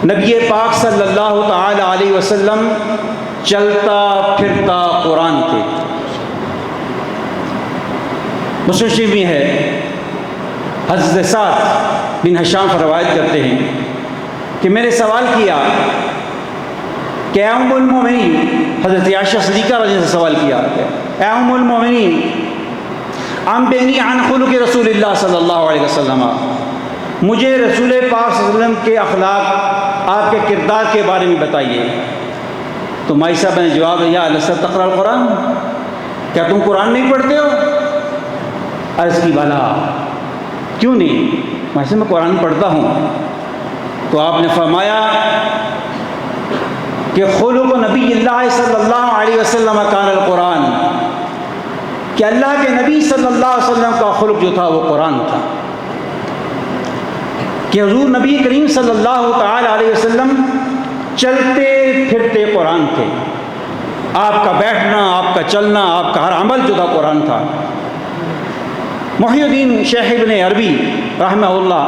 نبی پاک صلی اللہ تعالی علیہ وسلم چلتا پھرتا قرآن کے۔ مسلم شریف میں ہے، حضرت سعد بن ہشام روایت کرتے ہیں کہ میں نے سوال کیا کہ اے ام المومنین، حضرت عائشہ صدیقہ رضی اللہ عنہا سے سوال کیا اے ام المومنین انبئنی عن خلق رسول اللہ صلی اللہ علیہ وسلم، مجھے رسول پاک صلی اللہ علیہ وسلم کے اخلاق، آپ کے کردار کے بارے میں بتائیے۔ تو مائی صاحب نے جواب دیا لست تقرأ القرآن، کیا تم قرآن نہیں پڑھتے ہو؟ عرض کی بلا، کیوں نہیں؟ مائی صاحب میں قرآن پڑھتا ہوں۔ تو آپ نے فرمایا کہ خلق نبی اللہ صلی اللہ علیہ وسلم کان القرآن، کہ اللہ کے نبی صلی اللہ علیہ وسلم کا خلق جو تھا وہ قرآن تھا، کہ حضور نبی کریم صلی اللہ تعالی علیہ وسلم چلتے پھرتے قرآن تھے۔ آپ کا بیٹھنا، آپ کا چلنا، آپ کا ہر عمل جو تھا قرآن تھا۔ محی الدین شیخ ابن عربی رحمہ اللہ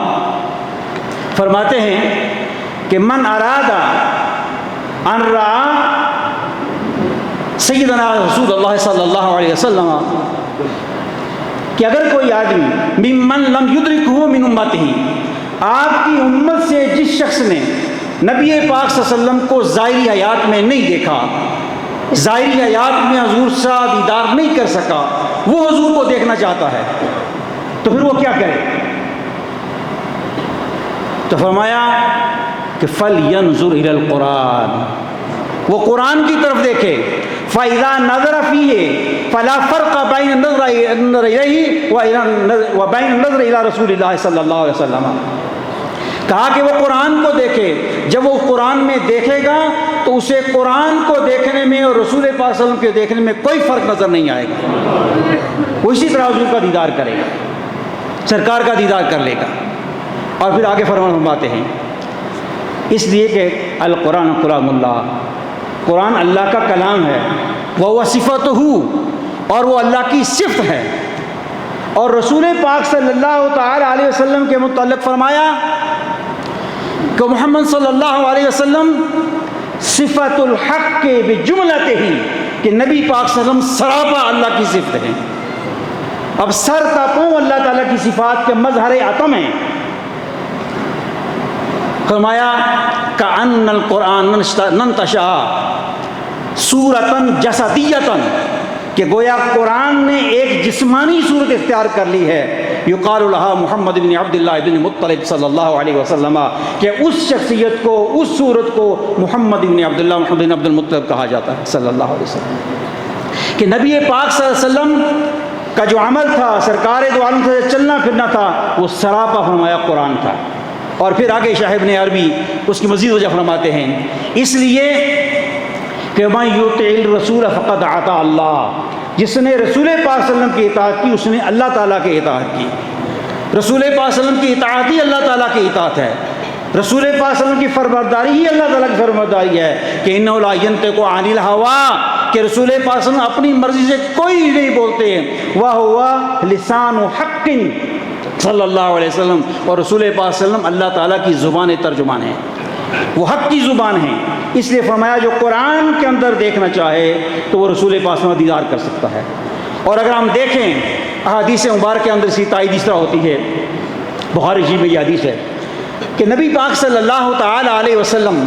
فرماتے ہیں کہ من اراد ان رعا سیدنا رسول اللہ صلی اللہ علیہ وسلم، کہ اگر کوئی آدمی ممن لم یدرکہ من امتہ، آپ کی امت سے جس شخص نے نبی پاک صلی اللہ علیہ وسلم کو ظاہری حیات میں نہیں دیکھا، ظاہری حیات میں حضور سے دیدار نہیں کر سکا، وہ حضور کو دیکھنا چاہتا ہے، تو پھر وہ کیا کرے؟ تو فرمایا کہ فَلْيَنْظُرْ إِلَى الْقُرْآنِ، وہ قرآن کی طرف دیکھے۔ فَإِذَا نَظَرَ فِيهِ فَلَا فَرْقَ بَيْنَ النَّظْرِ إِلَيْهِ وَبَيْنَ النَّظْرِ إِلَى رسول اللہ صلی اللہ علیہ وسلم۔ کہا کہ وہ قرآن کو دیکھے، جب وہ قرآن میں دیکھے گا تو اسے قرآن کو دیکھنے میں اور رسول پاک صلی اللہ علیہ وسلم کے دیکھنے میں کوئی فرق نظر نہیں آئے گا، وہ اسی طرح حضور کا دیدار کرے گا، سرکار کا دیدار کر لے گا۔ اور پھر آگے فرماتے ہیں اس لیے کہ القرآن کلام اللہ، قرآن اللہ کا کلام ہے، وہ صفاتہ، اور وہ اللہ کی صفت ہے۔ اور رسول پاک صلی اللہ تعالی علیہ وسلم کے متعلق فرمایا کہ محمد صلی اللہ علیہ وسلم صفت الحق کے بجملتے ہی، کہ نبی پاک صلی اللہ علیہ وسلم سراپا اللہ کی صفت ہیں۔ اب سر تا پاؤں اللہ تعالیٰ کی صفات کے مظہر عتم ہیں۔ فرمایا کأن القرآن ننتشا صورتاً جسدیتاً، کہ گویا قرآن نے ایک جسمانی صورت اختیار کر لی ہے۔ یقال لہا محمد بن عبداللہ بن مطلب صلی اللہ علیہ وسلم، کہ اس شخصیت کو، اس صورت کو محمد بن عبداللہ محمد بن عبد المطلب کہا جاتا ہے صلی اللہ علیہ وسلم۔ کہ نبی پاک صلی اللہ علیہ وسلم کا جو عمل تھا، سرکار دو عالم سے چلنا پھرنا تھا، وہ سراپا فرمایا قرآن تھا۔ اور پھر آگے شیخ ابن عربی اس کی مزید وجہ فرماتے ہیں، اس لیے کہ من یطع الرسول فقد اطاع اللہ، جس نے رسول پاک صلی اللہ علیہ وسلم کی اطاعت کی اس نے اللہ تعالیٰ کی اطاعت کی۔ رسول پاک صلی اللہ علیہ وسلم کی اطاعت ہی اللہ تعالیٰ کی اطاعت ہے، رسول پاک صلی اللہ علیہ وسلم کی فرمانبرداری ہی اللہ تعالیٰ کی فرمانبرداری ہے۔ کہ انہ لا ینطق عن الہویٰ، کہ رسول پاک صلی اللہ علیہ وسلم اپنی مرضی سے کوئی نہیں بولتے ہیں، وَهُوَ لسان حق صلی اللہ علیہ وسلم، اور رسول پاک صلی اللہ علیہ وسلم اللہ تعالیٰ کی زبان ترجمان ہے، وہ حق کی زبان ہے۔ اس لیے فرمایا جو قرآن کے اندر دیکھنا چاہے تو وہ رسول پاک صلی اللہ علیہ وسلم دیدار کر سکتا ہے۔ اور اگر ہم دیکھیں احادیث مبارکہ کے اندر اسی تائید اس طرح ہوتی ہے، بخاری شریف میں یہ حدیث ہے کہ نبی پاک صلی اللہ تعالی علیہ وسلم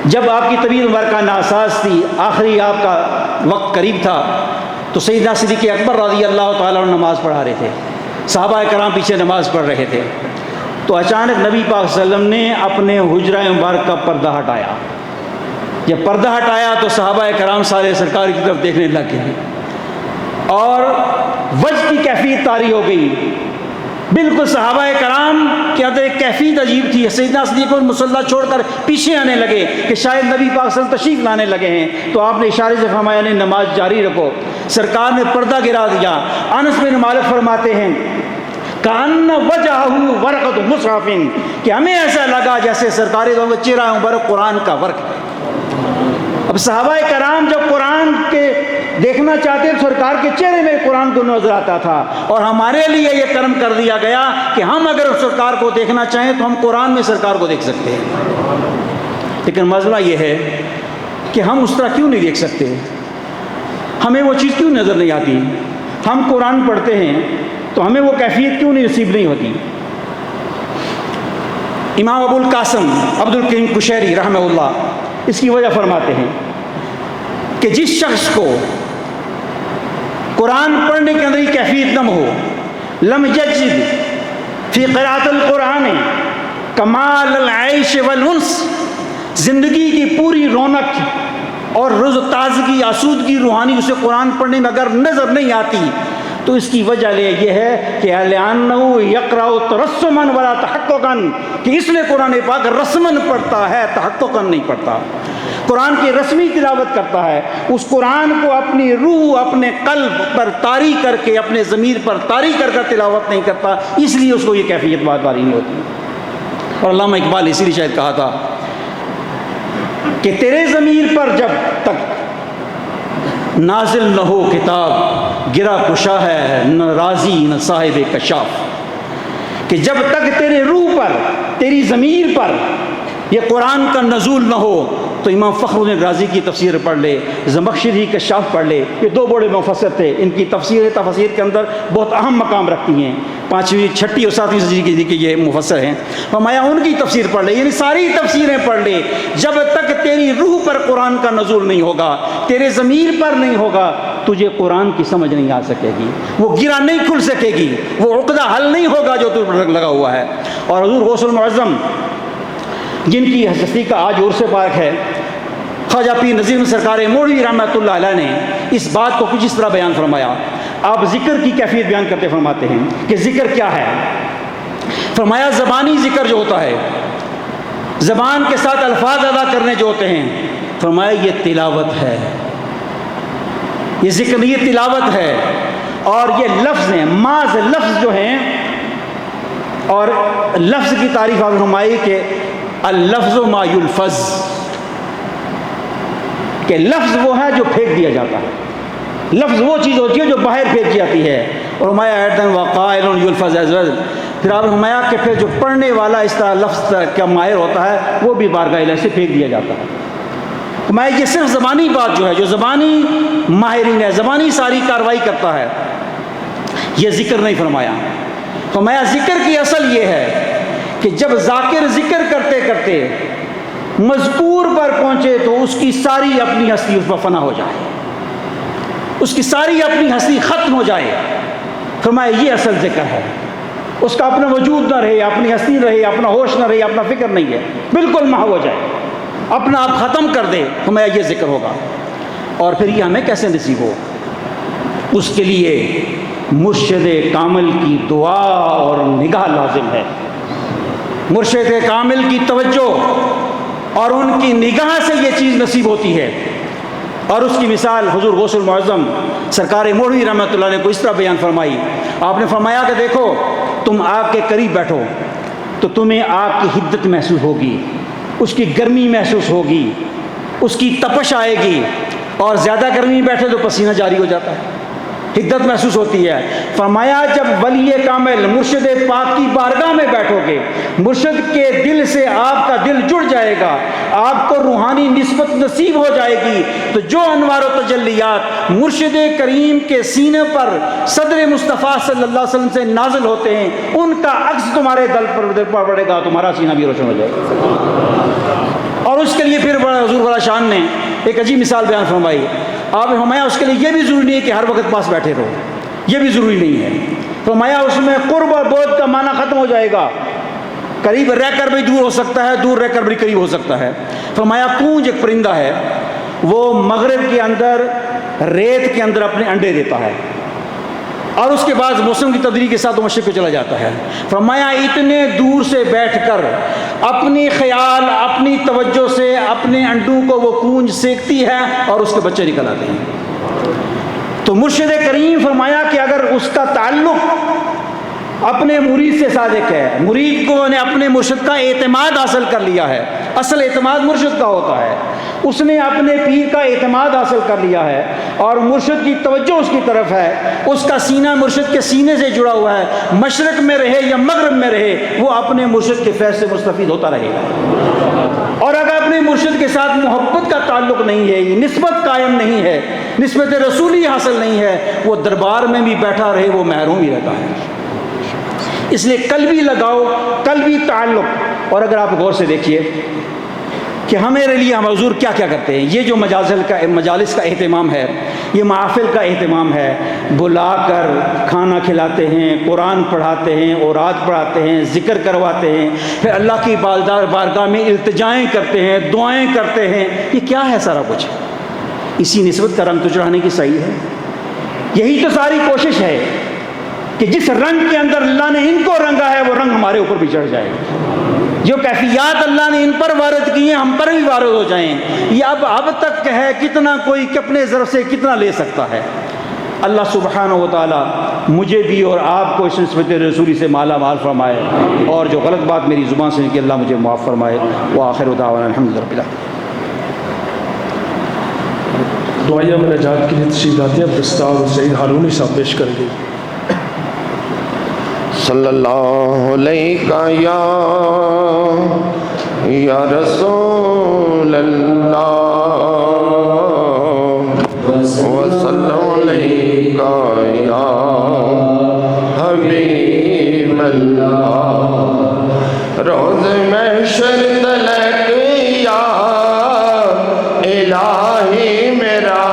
جب آپ کی طبیعت مبارکہ ناساز تھی، آخری آپ کا وقت قریب تھا، تو سیدنا صدیق اکبر رضی اللہ تعالیٰ عنہ نماز پڑھا رہے تھے، صحابہ کرام پیچھے نماز پڑھ رہے تھے، تو اچانک نبی پاک صلی اللہ علیہ وسلم نے اپنے حجرہ مبارک کا پردہ ہٹایا۔ جب پردہ ہٹایا تو صحابہ کرام سارے سرکار کی طرف دیکھنے لگ گئے، اور وجہ کی کیفیت طاری ہو گئی۔ بالکل صحابہ کرام کے اندر ایک کیفیت عجیب تھی۔ سیدنا صدیق کو مصلی چھوڑ کر پیچھے آنے لگے کہ شاید نبی پاک صلی اللہ علیہ وسلم تشریف لانے لگے ہیں، تو آپ نے اشارے سے فرمایا نہیں، نماز جاری رکھو۔ سرکار نے پردہ گرا دیا۔ انس بن مالک فرماتے ہیں کأن وجہہ ورقۃ مصحف، کہ ہمیں ایسا لگا جیسے سرکار کا چہرہ مبارک قرآن کا ورق ہے۔ اب صحابہ کرام جب قرآن کے دیکھنا چاہتے تو سرکار کے چہرے میں قرآن کو نظر آتا تھا، اور ہمارے لیے یہ کرم کر دیا گیا کہ ہم اگر سرکار کو دیکھنا چاہیں تو ہم قرآن میں سرکار کو دیکھ سکتے ہیں۔ لیکن مسئلہ یہ ہے کہ ہم اس طرح کیوں نہیں دیکھ سکتے؟ ہمیں وہ چیز کیوں نظر نہیں آتی؟ ہم قرآن پڑھتے ہیں تو ہمیں وہ کیفیت کیوں نہیں نصیب نہیں ہوتی؟ امام ابو القاسم عبد الکریم قشیری رحمہ اللہ اس کی وجہ فرماتے ہیں کہ جس شخص کو قرآن پڑھنے کے اندر ہی کیفیت نہ ہو، لم یجد فی قراءۃ القرآن کمال العیش والانس، زندگی کی پوری رونق اور روز تازگی، آسودگی روحانی اسے قرآن پڑھنے میں اگر نظر نہیں آتی تو اس کی وجہ یہ ہے کہ لأنہ یقرأ ترسما ولا تحققا، کہ اس نے قرآن پاک رسمن پڑھتا ہے، تحققا نہیں پڑھتا۔ قرآن کی رسمی تلاوت کرتا ہے، اس قرآن کو اپنی روح، اپنے قلب پر طاری کر کے، اپنے ضمیر پر طاری کر کر تلاوت نہیں کرتا، اس لیے اس کو یہ کیفیت بات باری نہیں ہوتی۔ اور علامہ اقبال اسی لیے شاید کہا تھا کہ تیرے ضمیر پر جب تک نازل نہ ہو کتاب، گرا کشا ہے نہ رازی نہ صاحب کشاف، کہ جب تک تیرے روح پر، تیری ضمیر پر یہ قرآن کا نزول نہ ہو، تو امام فخر الدین رازی کی تفسیر پڑھ لے، زمخشری کشاف پڑھ لے، یہ دو بڑے مفسر تھے، ان کی تفسیر کے اندر بہت اہم مقام رکھتی ہیں، 5ویں 6ٹھی اور 7ویں صدی کی یہ مفسر ہیں، فرمایا ان کی تفسیر پڑھ لے، یعنی ساری تفسیریں پڑھ لے، جب تک تیری روح پر قرآن کا نزول نہیں ہوگا، تیرے ضمیر پر نہیں ہوگا، تجھے قرآن کی سمجھ نہیں آ سکے گی، وہ گرہ نہیں کھل سکے گی، وہ عقدہ حل نہیں ہوگا جو تجھ پر لگا ہوا ہے۔ اور حضور غوث المعظم جن کی ہستی کا آج عرس پاک ہے، خواجہ پیر نذیر سرکار مولوی رحمۃ اللہ علیہ نے اس بات کو کچھ اس طرح بیان فرمایا۔ آپ ذکر کی کیفیت بیان کرتے فرماتے ہیں کہ ذکر کیا ہے۔ فرمایا زبانی ذکر جو ہوتا ہے، زبان کے ساتھ الفاظ ادا کرنے جو ہوتے ہیں، فرمایا یہ تلاوت ہے، یہ ذکر نہیں، یہ تلاوت ہے۔ اور یہ لفظ ہیں، محض لفظ جو ہیں، اور لفظ کی تعریف آپ فرمائی کہ اللفظ ما یلفظ، کہ لفظ وہ ہے جو پھینک دیا جاتا ہے، لفظ وہ چیز ہوتی ہے جو باہر پھینک جاتی ہے۔ اور فرمایا وقائل یلفظ ازوج، پھر آپ نے فرمایا کہ پھر جو پڑھنے والا اس طرح لفظ کا ماہر ہوتا ہے وہ بھی بارگاہ الہی سے پھینک دیا جاتا ہے۔ فرمایا یہ صرف زبانی بات جو ہے، جو زبانی ماہرین ہے، زبانی ساری کاروائی کرتا ہے، یہ ذکر نہیں فرمایا۔ فرمایا ذکر کی اصل یہ ہے کہ جب ذاکر ذکر کرتے کرتے مذکور پر پہنچے تو اس کی ساری اپنی ہستی اس پر فنا ہو جائے، اس کی ساری اپنی ہستی ختم ہو جائے۔ فرمایا یہ اصل ذکر ہے، اس کا اپنا وجود نہ رہے، اپنی ہستی رہے، اپنا ہوش نہ رہے، اپنا فکر نہیں ہے، بالکل محو ہو جائے، اپنا آپ ختم کر دے۔ فرمایا یہ ذکر ہوگا۔ اور پھر یہ ہمیں کیسے نصیب ہو؟ اس کے لیے مرشد کامل کی دعا اور نگاہ لازم ہے، مرشد کامل کی توجہ اور ان کی نگاہ سے یہ چیز نصیب ہوتی ہے۔ اور اس کی مثال حضور غوث المعظم سرکار مولوی رحمۃ اللہ نے کو اس طرح بیان فرمائی۔ آپ نے فرمایا کہ دیکھو تم آگ کے قریب بیٹھو تو تمہیں آگ کی حدت محسوس ہوگی، اس کی گرمی محسوس ہوگی، اس کی تپش آئے گی، اور زیادہ گرمی بیٹھے تو پسینہ جاری ہو جاتا ہے، حدت محسوس ہوتی ہے۔ فرمایا جب ولی کامل مرشد پاک کی بارگاہ میں بیٹھو گے، مرشد کے دل سے آپ کا دل جڑ جائے گا، آپ کو روحانی نسبت نصیب ہو جائے گی، تو جو انوار و تجلیات مرشد کریم کے سینے پر صدر مصطفیٰ صلی اللہ علیہ وسلم سے نازل ہوتے ہیں، ان کا عکس تمہارے دل پر پڑے گا، تمہارا سینہ بھی روشن ہو جائے گا۔ اور اس کے لیے پھر بڑا حضور والا شان نے ایک عجیب مثال بیان فرمائی۔ آپ نے فرمایا اس کے لیے یہ بھی ضروری نہیں ہے کہ ہر وقت پاس بیٹھے رہو، یہ بھی ضروری نہیں ہے۔ فرمایا اس میں قرب اور بعد کا معنی ختم ہو جائے گا، قریب رہ کر بھی دور ہو سکتا ہے، دور رہ کر بھی قریب ہو سکتا ہے۔ فرمایا کونج ایک پرندہ ہے، وہ مغرب کے اندر ریت کے اندر اپنے انڈے دیتا ہے، اور اس کے بعد موسم کی تبدیلی کے ساتھ وہ مشرق کو چلا جاتا ہے۔ فرمایا اتنے دور سے بیٹھ کر اپنی خیال، اپنی توجہ سے اپنے انڈوں کو وہ کونج سینکتی ہے اور اس کے بچے نکل آتے ہیں۔ تو مرشد کریم فرمایا کہ اگر اس کا تعلق اپنے مرید سے صادق ہے، مرید کو نے اپنے مرشد کا اعتماد حاصل کر لیا ہے، اصل اعتماد مرشد کا ہوتا ہے، اس نے اپنے پیر کا اعتماد حاصل کر لیا ہے اور مرشد کی توجہ اس کی طرف ہے، اس کا سینہ مرشد کے سینے سے جڑا ہوا ہے، مشرق میں رہے یا مغرب میں رہے وہ اپنے مرشد کے فیض سے مستفید ہوتا رہے گا۔ اور اگر اپنے مرشد کے ساتھ محبت کا تعلق نہیں ہے، نسبت قائم نہیں ہے، نسبت رسولی حاصل نہیں ہے، وہ دربار میں بھی بیٹھا رہے وہ محروم ہی رہتا ہے۔ اس لیے قلبی لگاؤ، قلبی تعلق۔ اور اگر آپ غور سے دیکھیے کہ ہمارے لیے ہم حضور کیا کیا کرتے ہیں، یہ جو مجالس کا اہتمام ہے، یہ محافل کا اہتمام ہے، بلا کر کھانا کھلاتے ہیں، قرآن پڑھاتے ہیں، اوراد پڑھاتے ہیں، ذکر کرواتے ہیں، پھر اللہ کی بارگاہ میں التجائیں کرتے ہیں، دعائیں کرتے ہیں، یہ کیا ہے سارا کچھ؟ اسی نسبت کا رنگ تو چڑھانے کی صحیح ہے۔ یہی تو ساری کوشش ہے کہ جس رنگ کے اندر اللہ نے ان کو رنگا ہے وہ رنگ ہمارے اوپر بھی چڑھ جائے، جو کیفیات اللہ نے ان پر وارد کی ہیں ہم پر بھی وارد ہو جائیں۔ یہ اب تک ہے کتنا کوئی اپنے ظرف سے کتنا لے سکتا ہے۔ اللہ سبحانہ و تعالی مجھے بھی اور آپ کو اس نسبت رسولی سے مالا مال فرمائے، اور جو غلط بات میری زبان سے نکلی اللہ مجھے معاف فرمائے۔ وآخر دعوانا الحمد للہ رب العالمین۔ دعائیہ میں نجات کے لیے تشریف لاتے ہیں دستار سعید ہارونی صاحب پیش کریں گے. صلی اللہ علیہ یا رسول اللہ وسلم علیہ یا حبیب اللہ. روز محشر تلک یا الہی میرا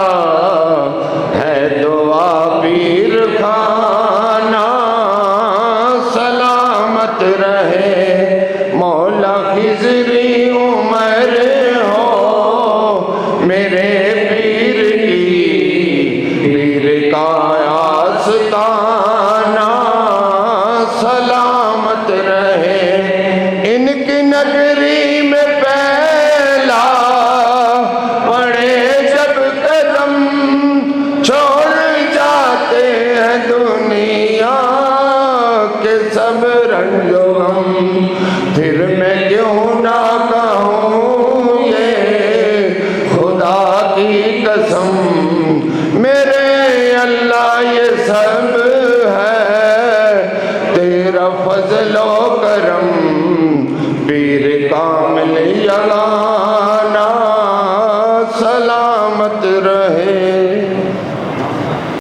ہے دعا پیر خانہ سلامت رہے مولا خضری عمر ہو میرے پیر کی پیر کا آستانہ سلامت رہے. ان کی نگری میں پہلا پڑے جب قدم چھوڑ جاتے ہیں دنیا کے سب رنج و غم. پھر میں کیوں نہ کہوں یہ خدا کی قسم میرے اللہ یہ سب ہے تیرا فضل و کرم. پیر کامل یگاں